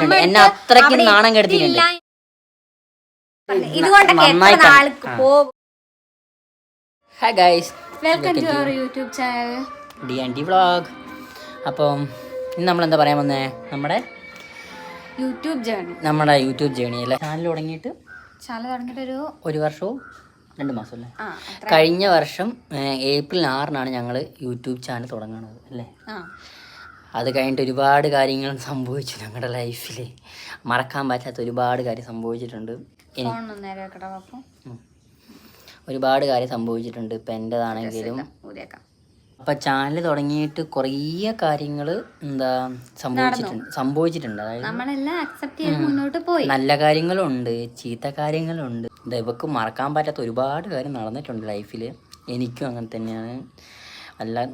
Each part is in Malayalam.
കെടുത്തിയിട്ടുണ്ട്, എന്നെ അത്രയ്ക്ക് നാണം കെടുത്തിയിട്ടുണ്ട്. Hi guys, welcome to our YouTube channel DND vlog. അപ്പം ഇന്ന് നമ്മളെന്താ പറയാൻ വന്നേ, നമ്മുടെ യൂട്യൂബ് ജേണി അല്ലേ. ചാനൽ തുടങ്ങിയിട്ട് ഒരു വർഷവും 2 മാസം അല്ലേ. കഴിഞ്ഞ വർഷം ഏപ്രിൽ 6-നാണ് ഞങ്ങൾ യൂട്യൂബ് ചാനൽ തുടങ്ങുന്നത് അല്ലേ. അത് കഴിഞ്ഞിട്ട് ഒരുപാട് കാര്യങ്ങൾ സംഭവിച്ചു ഞങ്ങളുടെ ലൈഫിൽ. മറക്കാൻ പറ്റാത്ത ഒരുപാട് കാര്യം സംഭവിച്ചിട്ടുണ്ട്. ഒരുപാട് കാര്യം സംഭവിച്ചിട്ടുണ്ട്. ഇപ്പം എൻ്റെതാണെങ്കിലും അപ്പം ചാനൽ തുടങ്ങിയിട്ട് കുറേ കാര്യങ്ങൾ എന്താ സംഭവിച്ചിട്ടുണ്ട്. അതായത് നല്ല കാര്യങ്ങളുണ്ട്, ചീത്ത കാര്യങ്ങളുണ്ട്. ഇവക്ക് മറക്കാൻ പറ്റാത്ത ഒരുപാട് കാര്യം നടന്നിട്ടുണ്ട് ലൈഫിൽ. എനിക്കും അങ്ങനെ തന്നെയാണ്,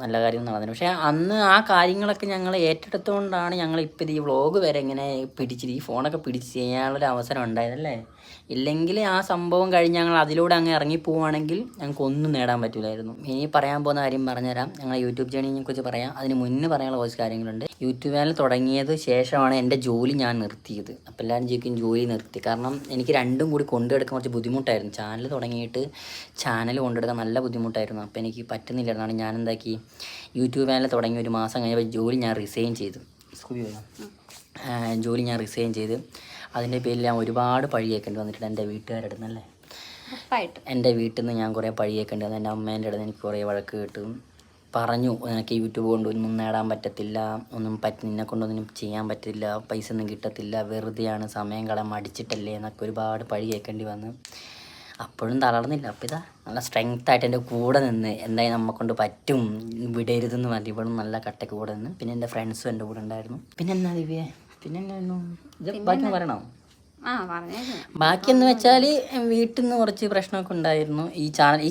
നല്ല കാര്യങ്ങൾ നടന്നത്. പക്ഷേ അന്ന് ആ കാര്യങ്ങളൊക്കെ ഞങ്ങൾ ഏറ്റെടുത്തുകൊണ്ടാണ് ഞങ്ങൾ ഇപ്പോൾ ഈ വ്ളോഗ് വരെ ഇങ്ങനെ ഈ ഫോണൊക്കെ പിടിച്ച് ചെയ്യാനുള്ളൊരു അവസരം ഉണ്ടായതല്ലേ. ഇല്ലെങ്കിൽ ആ സംഭവം കഴിഞ്ഞ് ഞങ്ങൾ അതിലൂടെ അങ്ങ് ഇറങ്ങിപ്പോവുകയാണെങ്കിൽ ഞങ്ങൾക്ക് ഒന്നും നേടാൻ പറ്റില്ലായിരുന്നു. ഇനി പറയാൻ പോകുന്ന കാര്യം പറഞ്ഞുതരാം. ഞങ്ങൾ യൂട്യൂബ് ജേണിയെ കുറിച്ച് പറയാം. അതിന് മുന്നേ പറയാനുള്ള കുറച്ച് കാര്യങ്ങളുണ്ട്. യൂട്യൂബ് ചാനൽ തുടങ്ങിയത് ശേഷമാണ് എൻ്റെ ജോലി ഞാൻ നിർത്തിയത്. അപ്പോൾ എല്ലാവരും ചോദിക്കും ജോലി നിർത്തി. കാരണം എനിക്ക് രണ്ടും കൂടി കൊണ്ടുനടക്കാൻ കുറച്ച് ബുദ്ധിമുട്ടായിരുന്നു. ചാനൽ തുടങ്ങിയിട്ട് ചാനൽ കൊണ്ടുനടക്കാൻ നല്ല ബുദ്ധിമുട്ടായിരുന്നു. അപ്പോൾ എനിക്ക് പറ്റുന്നില്ലായിരുന്നു. ഞാൻ എന്താക്കി, യൂട്യൂബ് ചാനൽ തുടങ്ങി ഒരു മാസം കഴിഞ്ഞപ്പോൾ ജോലി ഞാൻ റിസൈൻ ചെയ്തു. അതിൻ്റെ പേരിൽ ഞാൻ ഒരുപാട് പഴി കേൾക്കേണ്ടി വന്നിട്ടുണ്ട് എൻ്റെ വീട്ടുകാരുടെ അടുത്ത് നിന്നല്ലേ. എൻ്റെ വീട്ടിൽ നിന്ന് ഞാൻ കുറേ പഴി കേൾക്കേണ്ടി വന്നു. എൻ്റെ അമ്മേൻ്റെ അടുത്ത് എനിക്ക് കുറേ വഴക്ക് കിട്ടും. പറഞ്ഞു, നിനക്ക് യൂട്യൂബ് കൊണ്ട് ഒന്നും നേടാൻ പറ്റത്തില്ല, നിന്നെ കൊണ്ടൊന്നും ചെയ്യാൻ പറ്റില്ല, പൈസ ഒന്നും കിട്ടത്തില്ല, വെറുതെയാണ്, സമയം കളയാൻ മടിച്ചിട്ടല്ലേ എന്നൊക്കെ ഒരുപാട് പഴി കേൾക്കേണ്ടി വന്നു. അപ്പോഴും തളർന്നില്ല. അപ്പോൾ ഇതാ നല്ല സ്ട്രെങ്ത്തായിട്ട് എൻ്റെ കൂടെ നിന്ന് എന്തായാലും നമ്മക്കൊണ്ട് പറ്റും, വിടരുതെന്ന് പറഞ്ഞ് ഇപ്പോഴും നല്ല കട്ടയ്ക്ക് കൂടെ നിന്ന്. പിന്നെ എൻ്റെ ഫ്രണ്ട്സും എൻ്റെ കൂടെ ഉണ്ടായിരുന്നു. പിന്നെ എന്നാ ദിവ്യേ, പിന്നെ എന്നായിരുന്നു ഇത് ബാക്കി പറയണോ? ബാക്കിയെന്ന് വെച്ചാൽ വീട്ടിൽ നിന്ന് കുറച്ച് പ്രശ്നമൊക്കെ ഉണ്ടായിരുന്നു. ഈ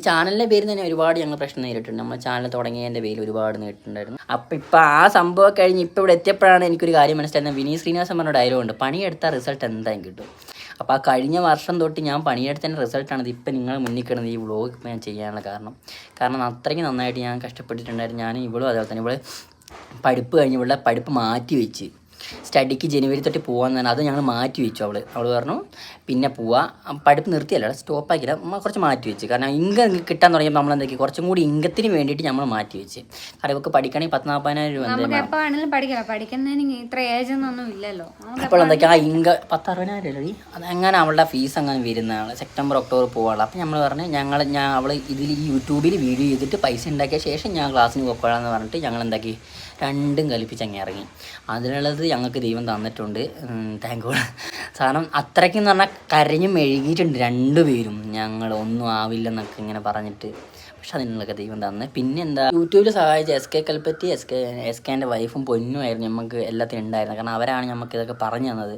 ചാനലിൻ്റെ പേരിൽ തന്നെ ഒരുപാട് ഞങ്ങൾ പ്രശ്നം നേരിട്ടുണ്ട്. നമ്മൾ ചാനൽ തുടങ്ങിയതിൻ്റെ പേരിൽ ഒരുപാട് നേരിട്ടുണ്ടായിരുന്നു. അപ്പോൾ ഇപ്പോൾ ആ സംഭവം കഴിഞ്ഞ് ഇപ്പോൾ ഇവിടെ എത്തിയപ്പോഴാണ് എനിക്കൊരു കാര്യം മനസ്സിലായിരുന്നത്. വിനീത് ശ്രീനിവാസൻ പറഞ്ഞ ഡയലോഗുണ്ട്, പണിയെടുത്താൽ റിസൾട്ട് എന്തായാലും കിട്ടും. അപ്പോൾ ആ കഴിഞ്ഞ വർഷം തൊട്ട് ഞാൻ പണിയെടുത്തതിൻ്റെ റിസൾട്ടാണ് ഇപ്പം നിങ്ങൾ മുന്നിൽ കിടന്നത് ഈ വ്ളോഗ് ഇപ്പോൾ ഞാൻ ചെയ്യാനുള്ള കാരണം അത്രയ്ക്ക് നന്നായിട്ട് ഞാൻ കഷ്ടപ്പെട്ടിട്ടുണ്ടായിരുന്നു. ഞാൻ ഇവളും അതേപോലെ തന്നെ. ഇവള് പഠിപ്പ് കഴിഞ്ഞ് ഇവളുടെ പഠിപ്പ് മാറ്റി വെച്ച് സ്റ്റഡിക്ക് ജനുവരി തൊട്ട് പോകാമെന്ന് പറഞ്ഞാൽ അത് ഞങ്ങൾ മാറ്റി വെച്ചു. അവൾ പറഞ്ഞു പിന്നെ പോവാം, പഠിപ്പ് നിർത്തിയല്ല, സ്റ്റോപ്പാക്കില്ല, കുറച്ച് മാറ്റി വെച്ച്. കാരണം ഇൻകം കിട്ടാൻ തുടങ്ങിയപ്പോൾ നമ്മൾ എന്തൊക്കെ കുറച്ചും കൂടി ഇൻകത്തിന് വേണ്ടിയിട്ട് നമ്മൾ മാറ്റി വെച്ച്. കാരണം ഇവർക്ക് പഠിക്കണമെങ്കിൽ 10,000-40,000 രൂപ അപ്പോൾ എന്തൊക്കെയാ ആ ഇൻകം 10,000-60,000 രൂപ. അതങ്ങനെ അവളുടെ ഫീസ് അങ്ങനെ വരുന്നതാണ്. സെപ്റ്റംബർ ഒക്ടോബർ പോകാനുള്ള. അപ്പം നമ്മൾ പറഞ്ഞു അവൾ ഇതിൽ ഈ യൂട്യൂബിൽ വീഡിയോ ചെയ്തിട്ട് പൈസ ഉണ്ടാക്കിയ ശേഷം ഞാൻ ക്ലാസ്സിന് പോയിക്കോളാമെന്ന് പറഞ്ഞിട്ട് ഞങ്ങൾ എന്താക്കി, രണ്ടും കൽപ്പിച്ച് അങ്ങ് ഇറങ്ങി. അതിനുള്ളത് ഞങ്ങൾക്ക് ദൈവം തന്നിട്ടുണ്ട്, താങ്ക് ഗോഡ്. കാരണം അത്രയ്ക്കെന്ന് പറഞ്ഞാൽ കരഞ്ഞും മെഴുകിയിട്ടുണ്ട് രണ്ടുപേരും. ഞങ്ങൾ ഒന്നും ആവില്ലെന്നൊക്കെ ഇങ്ങനെ പറഞ്ഞിട്ട്. പക്ഷെ അതിനുള്ളൊക്കെ ദൈവം തന്നെ. പിന്നെ എന്താ, യൂട്യൂബിൽ സഹായിച്ച SK കൽപ്പറ്റി, SKൻ്റെ വൈഫും പൊന്നുമായിരുന്നു നമുക്ക് എല്ലാത്തിനും ഉണ്ടായിരുന്നത്. കാരണം അവരാണ് നമുക്ക് ഇതൊക്കെ പറഞ്ഞു തന്നത്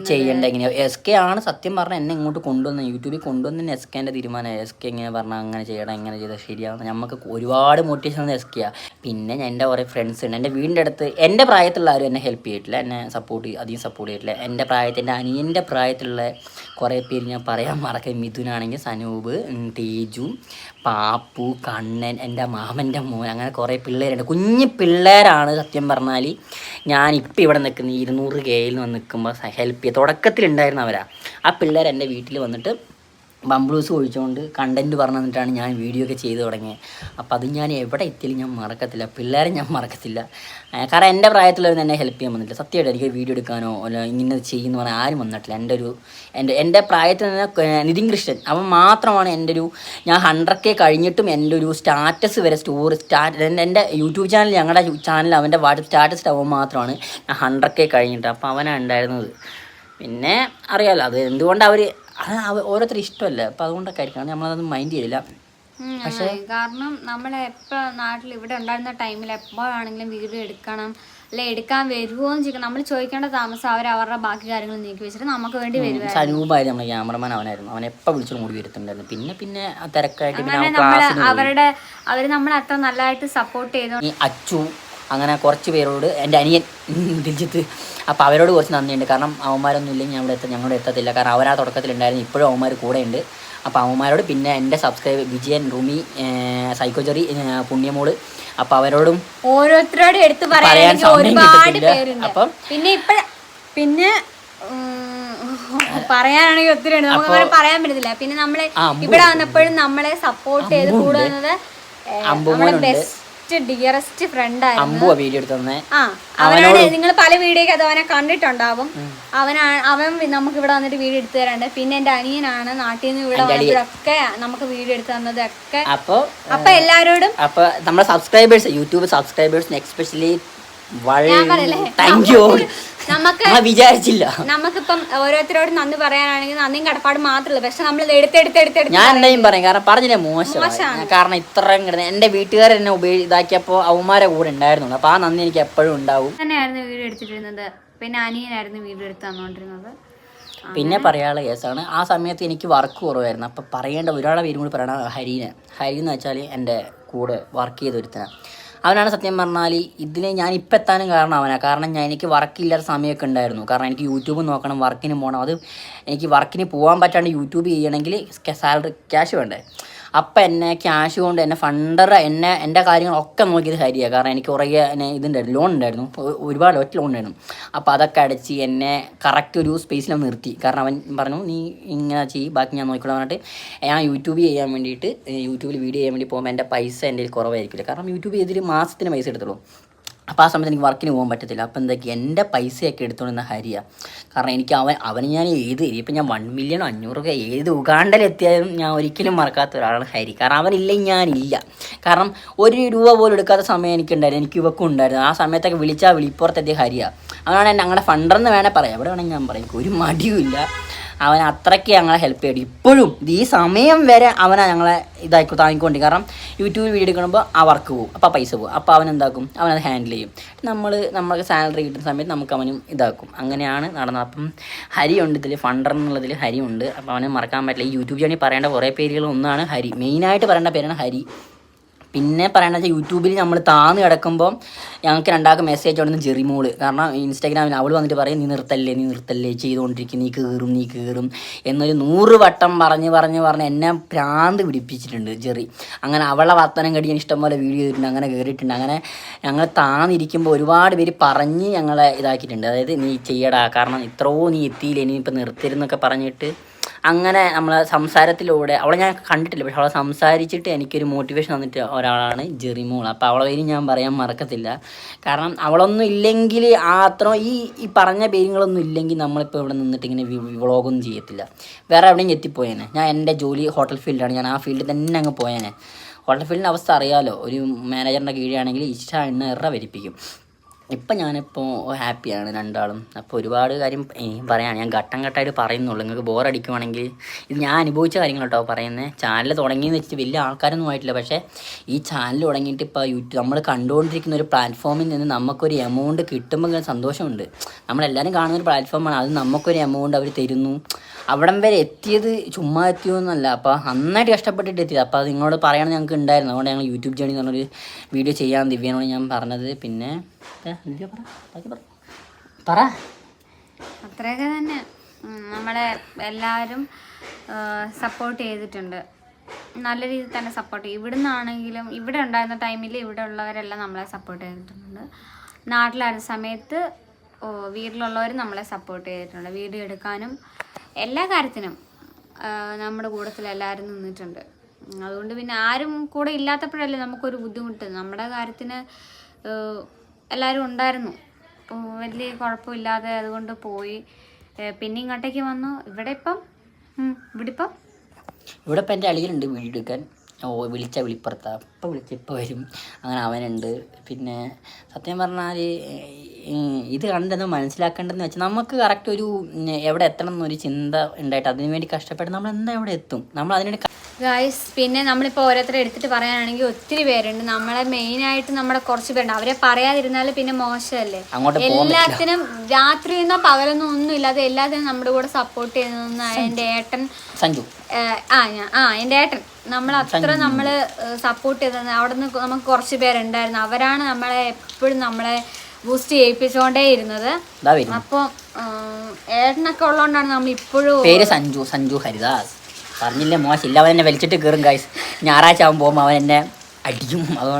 ചെയ്യേണ്ട എങ്ങനെയാണ്. SK ആണ് സത്യം പറഞ്ഞാൽ എന്നെ ഇങ്ങോട്ട് കൊണ്ടുവന്നത്, യൂട്യൂബിൽ കൊണ്ടുവന്നതിന് SKൻ്റെ തീരുമാനമായി. SK എങ്ങനെ പറഞ്ഞാൽ അങ്ങനെ ചെയ്യണം, എങ്ങനെ ചെയ്താൽ ശരിയാവുന്ന നമുക്ക് ഒരുപാട് മോട്ടിവേഷൻ തന്നത് SKയാണ്. പിന്നെ എൻ്റെ കുറേ ഫ്രണ്ട്സ് ഉണ്ട്. എൻ്റെ വീടിൻ്റെ അടുത്ത് എൻ്റെ പ്രായത്തിലുള്ള ആരും എന്നെ ഹെൽപ്പ് ചെയ്തിട്ടില്ല, എന്നെ അധികം സപ്പോർട്ട് ചെയ്തിട്ടില്ല. എൻ്റെ പ്രായത്തിൽ, എൻ്റെ അനിയൻ്റെ പ്രായത്തിലുള്ള കുറേ പേര് ഞാൻ പറയാൻ മറക്കാം. മിഥുനാണെങ്കിൽ സനൂപ്, തേജു, പാപ്പു, കണ്ണൻ, എൻ്റെ മാമൻ്റെ മോൻ, അങ്ങനെ കുറേ പിള്ളേരുണ്ട്. കുഞ്ഞു പിള്ളേരാണ് സത്യം പറഞ്ഞാൽ. ഞാനിപ്പോൾ ഇവിടെ നിൽക്കുന്ന 200Kയിൽ വന്ന് നിൽക്കുമ്പോൾ ഹെൽപ്പ് ചെയ്യുക തുടക്കത്തിലുണ്ടായിരുന്നവരാ. ആ പിള്ളേർ എൻ്റെ വീട്ടിൽ വന്നിട്ട് ബംബ്ലൂസ് ഒഴിച്ചുകൊണ്ട് കണ്ടൻറ്റ് പറഞ്ഞു തന്നിട്ടാണ് ഞാൻ വീഡിയോ ഒക്കെ ചെയ്ത് തുടങ്ങിയത്. അപ്പോൾ അത് ഞാൻ എവിടെ എത്തിയാലും ഞാൻ മറക്കത്തില്ല, പിള്ളേരെ ഞാൻ മറക്കത്തില്ല. കാരണം എൻ്റെ പ്രായത്തിലൊന്നും എന്നെ ഹെൽപ്പ് ചെയ്യാൻ വന്നിട്ടില്ല. സത്യമായിട്ട് എനിക്ക് വീഡിയോ എടുക്കാനോ അല്ല ഇങ്ങനെ ചെയ്യുന്ന പറഞ്ഞാൽ ആരും വന്നിട്ടില്ല. എൻ്റെ പ്രായത്തിൽ നിന്ന് നിതിൻ കൃഷ്ണൻ അവൻ മാത്രമാണ് ഞാൻ 100K കഴിഞ്ഞിട്ടും എൻ്റെ ഒരു സ്റ്റാറ്റസ് വരെ എൻ്റെ യൂട്യൂബ് ചാനൽ, ഞങ്ങളുടെ ചാനൽ അവൻ്റെ സ്റ്റാറ്റസ് അവൻ മാത്രമാണ് ഞാൻ 100K കഴിഞ്ഞിട്ട്. അപ്പോൾ അവനാണ് ഉണ്ടായിരുന്നത്. പിന്നെ അറിയാമല്ലോ അത് എന്തുകൊണ്ട് ഓരോരുത്തർ ഇഷ്ടമല്ല. അപ്പം അതുകൊണ്ടൊക്കെ ആയിരിക്കണം നമ്മളതൊന്നും മൈൻഡ് ചെയ്തില്ല. പക്ഷേ കാരണം നമ്മളെ എപ്പോൾ നാട്ടിൽ ഇവിടെ ഉണ്ടായിരുന്ന ടൈമിൽ എപ്പോഴാണെങ്കിലും വീഡിയോ എടുക്കണം അല്ലെ എടുക്കാൻ വരുമോന്ന് ചോദിക്കണം. നമ്മൾ ചോദിക്കേണ്ട താമസം അവരുടെ ബാക്കി കാര്യങ്ങൾ നീക്കി വെച്ചിട്ട് നമുക്ക് വേണ്ടി വരുവായിരുന്നു. സനൂപായിരുന്നു നമ്മുടെ ക്യാമറമാൻ, അവനായിരുന്നു. അവൻ എപ്പോൾ വിളിച്ചോണ്ട് കൂടി വരുത്തുണ്ടായിരുന്നു. പിന്നെ തിരക്കായിട്ട് അവർ നമ്മളെ അത്ര നല്ലതായിട്ട് സപ്പോർട്ട് ചെയ്തു. ഈ അച്ചു അങ്ങനെ കുറച്ച് പേരോട്, എൻ്റെ അനിയൻ ദിൽജിത്ത്, അപ്പോൾ അവരോട് കുറച്ച് നന്ദിയുണ്ട്. കാരണം അവന്മാരൊന്നും ഇല്ലെങ്കിൽ ഞങ്ങളുടെ എത്തത്തില്ല. കാരണം അവരാ തുടക്കത്തിലുണ്ടായിരുന്നു, ഇപ്പോഴും അവന്മാർ കൂടെ ഉണ്ട്. അപ്പോൾ അവന്മാരോട്, പിന്നെ എൻ്റെ സബ്സ്ക്രൈബ് വിജയൻ, റുമി, സൈക്കോചെറി, പുണ്യമോള്, അപ്പോൾ അവരോടും ഓരോരുത്തരോടും എടുത്ത് പറയാൻ ഒരുപാട് പേരുണ്ട്. അപ്പം പിന്നെ പിന്നെ പറയാനാണെങ്കിൽ ഒത്തിരി ഉണ്ട്, നമുക്ക് അങ്ങനെ പറയാൻ പറ്റത്തില്ല. പിന്നെ നമ്മള് ഇവിടെ വന്നപ്പോഴും നമ്മളെ സപ്പോർട്ട് ചെയ്ത് കൂടെ വന്നത് നമ്മുടെ ബെസ്റ്റ് ഡിയറസ്റ്റ് ഫ്രണ്ട് ആയിരുന്നു. അവനാണ്, നിങ്ങൾ പല വീഡിയോക്ക് അത് അവനെ കണ്ടിട്ടുണ്ടാവും. അവൻ നമുക്ക് ഇവിടെ വന്നിട്ട് വീഡിയോ എടുത്തു തരാണ്ട്. പിന്നെ എന്റെ അനിയനാണ് നാട്ടിൽ നിന്ന് ഇവിടെ വന്നപ്പോഴൊക്കെ നമുക്ക് വീഡിയോ എടുത്തു തന്നതൊക്കെ. അപ്പൊ എല്ലാരോടും അപ്പൊ നമ്മുടെ സബ്സ്ക്രൈബേഴ്സ്, യൂട്യൂബ് സബ്സ്ക്രൈബേഴ്സിന് എക്സ്പെഷ്യലി വിചാരിച്ചില്ല. നമുക്കിപ്പം ഓരോരുത്തരോട് നന്ദി പറയാനാണെങ്കിൽ നന്ദിയും കടപ്പാടും മാത്രമല്ല, പക്ഷെ നമ്മൾ എടുത്തെടുത്ത് ഞാൻ എന്തെങ്കിലും പറയും, കാരണം പറഞ്ഞില്ലേ മോശമാണ്. കാരണം ഇത്രയും കിടന്ന് എന്റെ വീട്ടുകാർ എന്നെ ഇതാക്കിയപ്പോ അവന്മാരെ കൂടെ ഉണ്ടായിരുന്നു. അപ്പൊ ആ നന്ദി എനിക്ക് എപ്പോഴും ഉണ്ടാവും. തന്നെയായിരുന്നു വീഡിയോ എടുത്തിരുന്നത്. പിന്നെ അനിയനായിരുന്നു വീഡിയോ എടുത്ത് തന്നോണ്ടിരുന്നത്. പിന്നെ പറയാനുള്ള കേസാണ്, ആ സമയത്ത് എനിക്ക് വർക്ക് കുറവായിരുന്നു. അപ്പം പറയേണ്ട ഒരാളെ പേരും കൂടി പറയണം, ഹരി എന്ന് വെച്ചാൽ എൻ്റെ കൂടെ വർക്ക് ചെയ്തൊരുത്തനാണ്. അവനാണ് സത്യം പറഞ്ഞാൽ ഇതിന് ഞാൻ ഇപ്പം എത്താനും കാരണം അവനാണ്. കാരണം എനിക്ക് വർക്കില്ലാത്ത സമയമൊക്കെ ഉണ്ടായിരുന്നു. കാരണം എനിക്ക് യൂട്യൂബ് നോക്കണം, വർക്കിന് പോകണം. അത് എനിക്ക് വർക്കിന് പോകാൻ പറ്റാണ്ട് യൂട്യൂബ് ചെയ്യണമെങ്കിൽ സാലറി ക്യാഷ് വേണ്ടേ. അപ്പം എന്നെ ക്യാഷ് കൊണ്ട് എന്നെ ഫണ്ടർ എൻ്റെ കാര്യങ്ങളൊക്കെ നോക്കിയത് ഹരിയാണ്. കാരണം എനിക്ക് കുറേ ഇതുണ്ടായിരുന്നു, ലോൺ ഉണ്ടായിരുന്നു, ഒരുപാട് ഒറ്റ ലോൺ ഉണ്ടായിരുന്നു. അപ്പോൾ അതൊക്കെ അടച്ച് എന്നെ കറക്റ്റ് ഒരു സ്പേസിൽ നിർത്തി. കാരണം അവൻ പറഞ്ഞു നീ ഇങ്ങനെ ചെയ്യും, ബാക്കി ഞാൻ നോക്കിക്കൊള്ളാൻ പറഞ്ഞിട്ട് ഞാൻ യൂട്യൂബ് ചെയ്യാൻ വേണ്ടിയിട്ട് യൂട്യൂബിൽ വീഡിയോ ചെയ്യാൻ വേണ്ടി പോകുമ്പോൾ എൻ്റെ പൈസ എൻ്റെ കയ്യിൽ കുറവായിരിക്കില്ല. കാരണം യൂട്യൂബ് ചെയ്തിട്ട് മാസത്തിന് പൈസ എടുത്തുള്ളൂ. അപ്പോൾ ആ സമയത്ത് എനിക്ക് വർക്കിന് പോകാൻ പറ്റത്തില്ല. അപ്പോൾ എന്തൊക്കെ എൻ്റെ പൈസയൊക്കെ എടുത്തുകൊണ്ടിരുന്ന ഹരിയാണ്. കാരണം എനിക്ക് അവന് ഞാൻ ഇപ്പം ഞാൻ 1 മില്യൺ 500 ഏത് ഉഗാണ്ടയിലെത്തിയാലും ഞാൻ ഒരിക്കലും മറക്കാത്ത ഒരാളാണ് ഹരി. കാരണം അവനില്ലെങ്കിൽ ഞാനില്ല. കാരണം 1 രൂപ പോലും എടുക്കാത്ത സമയം എനിക്കുണ്ടായിരുന്നു, എനിക്ക് ഇവക്കും ഉണ്ടായിരുന്നു. ആ സമയത്തൊക്കെ വിളിപ്പുറത്തെത്തിയ ഹരിയാണ്. അവനാണ് ഞങ്ങളുടെ ഫണ്ടറെന്ന് വേണേൽ പറയാം, എവിടെ വേണമെങ്കിൽ ഞാൻ പറയും, ഒരു മടിയുമില്ല. അവൻ അത്രയ്ക്ക് ഞങ്ങളെ ഹെൽപ്പ് ചെയ്തു. ഇപ്പോഴും ഈ സമയം വരെ അവനാ ഞങ്ങളെ താങ്ങിക്കൊണ്ട്. കാരണം യൂട്യൂബിൽ വീഡിയോ എടുക്കുമ്പോൾ ആ വർക്ക് പോകും, അപ്പോൾ പൈസ പോകും. അപ്പോൾ അവൻ എന്താക്കും, അവനത് ഹാൻഡിൽ ചെയ്യും. നമ്മൾക്ക് സാലറി കിട്ടുന്ന സമയത്ത് നമുക്ക് അവനും ഇതാക്കും. അങ്ങനെയാണ് നടന്നത്. അപ്പം ഹരിയുണ്ട് ഇതിൽ, ഫണ്ടർ എന്നുള്ളതിൽ ഹരിയുണ്ട്. അപ്പോൾ അവനെ മറക്കാൻ പറ്റില്ല. ഈ യൂട്യൂബ് ചാനലിൽ പറയേണ്ട കുറേ പേരുകൾ ഒന്നാണ് ഹരി. മെയിനായിട്ട് പറയേണ്ട പേരാണ് ഹരി. പിന്നെ പറയണമെന്ന് വെച്ചാൽ യൂട്യൂബിൽ നമ്മൾ താന്ന് കിടക്കുമ്പോൾ ഞങ്ങൾക്ക് രണ്ടാൾക്ക് മെസ്സേജ് ഉണ്ടെന്ന് ജെറിമോള്. കാരണം ഇൻസ്റ്റാഗ്രാമിൽ അവൾ വന്നിട്ട് പറയും നീ നിർത്തല്ലേ ചെയ്തുകൊണ്ടിരിക്കും, നീ കയറും എന്നൊരു 100 വട്ടം പറഞ്ഞ് എന്നെ ഭ്രാന്ത് പിടിപ്പിച്ചിട്ടുണ്ട് ജെറി. അങ്ങനെ അവളെ വർത്തനം കടി ഞാൻ ഇഷ്ടംപോലെ വീഡിയോ ചെയ്തിട്ടുണ്ട്, അങ്ങനെ കയറിയിട്ടുണ്ട്. അങ്ങനെ ഞങ്ങൾ താന്നിരിക്കുമ്പോൾ ഒരുപാട് പേര് പറഞ്ഞ് ഞങ്ങളെ ഇതാക്കിയിട്ടുണ്ട്. അതായത് നീ ചെയ്യടാ, കാരണം ഇത്രയോ നീ എത്തിയില്ല, ഇനിയിപ്പോൾ നിർത്തരുന്നൊക്കെ പറഞ്ഞിട്ട്. അങ്ങനെ നമ്മളെ സംസാരത്തിലൂടെ അവളെ ഞാൻ കണ്ടിട്ടില്ല, പക്ഷെ അവളെ സംസാരിച്ചിട്ട് എനിക്കൊരു മോട്ടിവേഷൻ തന്നിട്ട് ഒരാളാണ് ജെറിമോൾ. അപ്പോൾ അവളെ പേര് ഞാൻ പറയാൻ മറക്കത്തില്ല. കാരണം അവളൊന്നും ഇല്ലെങ്കിൽ അത്ര ഈ പറഞ്ഞ പേരുകളൊന്നും ഇല്ലെങ്കിൽ നമ്മളിപ്പോൾ ഇവിടെ നിന്നിട്ട് ഇങ്ങനെ വ്ളോഗൊന്നും ചെയ്യത്തില്ല, വേറെ എവിടെയും എത്തിപ്പോയേനെ. ഞാൻ എൻ്റെ ജോലി ഹോട്ടൽ ഫീൽഡാണ്, ഞാൻ ആ ഫീൽഡിൽ തന്നെ അങ്ങ് പോയേനെ. ഹോട്ടൽ ഫീൽഡിൻ്റെ അവസ്ഥ അറിയാമല്ലോ, ഒരു മാനേജറിൻ്റെ കീഴിലാണെങ്കിൽ ഇഷ്ടം വരിപ്പിക്കും. ഇപ്പം ഞാനിപ്പോൾ ഹാപ്പിയാണ് രണ്ടാളും. അപ്പോൾ ഒരുപാട് കാര്യം പറയാൻ ഞാൻ ഘട്ടമായിട്ട് പറയുന്നുള്ളൂ. നിങ്ങൾക്ക് ബോറടിക്കുവാണെങ്കിൽ ഇത് ഞാൻ അനുഭവിച്ച കാര്യങ്ങൾ കേട്ടോ പറയുന്നത്. ചാനൽ തുടങ്ങിയെന്ന് വെച്ചിട്ട് വലിയ ആൾക്കാരൊന്നും ആയിട്ടില്ല, പക്ഷേ ഈ ചാനൽ തുടങ്ങിയിട്ട് ഇപ്പോൾ യൂട്യൂബ് നമ്മൾ കണ്ടുകൊണ്ടിരിക്കുന്ന ഒരു പ്ലാറ്റ്ഫോമിൽ നിന്ന് നമുക്കൊരു എമൗണ്ട് കിട്ടുമ്പോൾ സന്തോഷമുണ്ട്. നമ്മളെല്ലാവരും കാണുന്ന ഒരു പ്ലാറ്റ്ഫോമാണ്, അത് നമുക്കൊരു എമൗണ്ട് അവർ തരുന്നു. അവിടം വരെ എത്തിയത് ചുമ്മാ എത്തിയോന്നല്ല, അപ്പോൾ നന്നായിട്ട് കഷ്ടപ്പെട്ടിട്ട് എത്തിയത്. അപ്പോൾ അത് നിങ്ങളോട് പറയണം ഞങ്ങൾക്ക് ഉണ്ടായിരുന്നു. അതുകൊണ്ട് ഞങ്ങൾ യൂട്യൂബ് ജേണി എന്ന് പറഞ്ഞൊരു വീഡിയോ ചെയ്യാൻ ദിവ്യനോട് ഞാൻ പറഞ്ഞത്. പിന്നെ പറ അത്രയൊക്കെ തന്നെ. നമ്മളെ എല്ലാവരും സപ്പോർട്ട് ചെയ്തിട്ടുണ്ട്, നല്ല രീതിയിൽ തന്നെ സപ്പോർട്ട് ചെയ്യും. ഇവിടുന്നാണെങ്കിലും ഇവിടെ ഉണ്ടായിരുന്ന ടൈമിൽ ഇവിടെ ഉള്ളവരെല്ലാം നമ്മളെ സപ്പോർട്ട് ചെയ്തിട്ടുണ്ട്. നാട്ടിലായിരുന്ന സമയത്ത് വീട്ടിലുള്ളവർ നമ്മളെ സപ്പോർട്ട് ചെയ്തിട്ടുണ്ട്. വീഡിയോ എടുക്കാനും എല്ലാ കാര്യത്തിനും നമ്മുടെ കൂട്ടത്തിൽ എല്ലാവരും നിന്നിട്ടുണ്ട്. അതുകൊണ്ട് പിന്നെ ആരും കൂടെ ഇല്ലാത്തപ്പോഴല്ലേ നമുക്കൊരു ബുദ്ധിമുട്ട്. നമ്മുടെ കാര്യത്തിന് എല്ലാവരും ഉണ്ടായിരുന്നു, വലിയ കുഴപ്പമില്ലാതെ അതുകൊണ്ട് പോയി. പിന്നെ ഇങ്ങോട്ടേക്ക് വന്നു. ഇവിടെ ഇപ്പം എൻ്റെ അളിയനുണ്ട് വീഡിയോ എടുക്കാൻ. വിളിപ്പുറത്താ, അപ്പം ഇപ്പോൾ വരും. അങ്ങനെ അവനുണ്ട്. പിന്നെ സത്യം പറഞ്ഞാൽ ഇത് കണ്ടെന്ന് മനസ്സിലാക്കേണ്ടതെന്ന് വെച്ചാൽ നമുക്ക് കറക്റ്റ് ഒരു എവിടെ എത്തണം എന്നൊരു ചിന്ത ഉണ്ടായിട്ട് അതിനു വേണ്ടി കഷ്ടപ്പെട്ട് നമ്മൾ എന്താ എവിടെ എത്തും. നമ്മൾ അതിനുവേണ്ടി ഗായ്സ്, പിന്നെ നമ്മളിപ്പോൾ ഓരോരുത്തരെ എടുത്തിട്ട് പറയാനാണെങ്കിൽ ഒത്തിരി പേരുണ്ട്. നമ്മളെ മെയിനായിട്ട് നമ്മുടെ കുറച്ച് പേരുണ്ട്. അവരെ പറയാതിരുന്നാൽ പിന്നെ മോശമല്ലേ. എല്ലാത്തിനും രാത്രി എന്നോ പകലൊന്നും ഒന്നും ഇല്ലാതെ എല്ലാത്തിനും നമ്മുടെ കൂടെ സപ്പോർട്ട് ചെയ്യുന്ന എൻ്റെ ഏട്ടൻ സഞ്ജു, എൻ്റെ ഏട്ടൻ നമ്മൾ അത്ര നമ്മൾ സപ്പോർട്ട് ചെയ്തത്. അവിടെ നിന്ന് നമുക്ക് കുറച്ച് പേരുണ്ടായിരുന്നു. അവരാണ് നമ്മളെ എപ്പോഴും നമ്മളെ ബൂസ്റ്റ് ചെയ്യിപ്പിച്ചുകൊണ്ടേ ഇരുന്നത്. അപ്പോൾ ഏട്ടനൊക്കെ ഉള്ളതുകൊണ്ടാണ് നമ്മൾ ഇപ്പോഴും. പേര് സഞ്ജു ഹരിദാസ്. പറഞ്ഞില്ലേ മോശമില്ല, അവൻ എന്നെ വലിച്ചിട്ട് കയറും ഗൈസ്. ഞായറാഴ്ച ആകുമ്പോൾ പോകുമ്പോൾ അവൻ എന്നെ അടിക്കും. അത്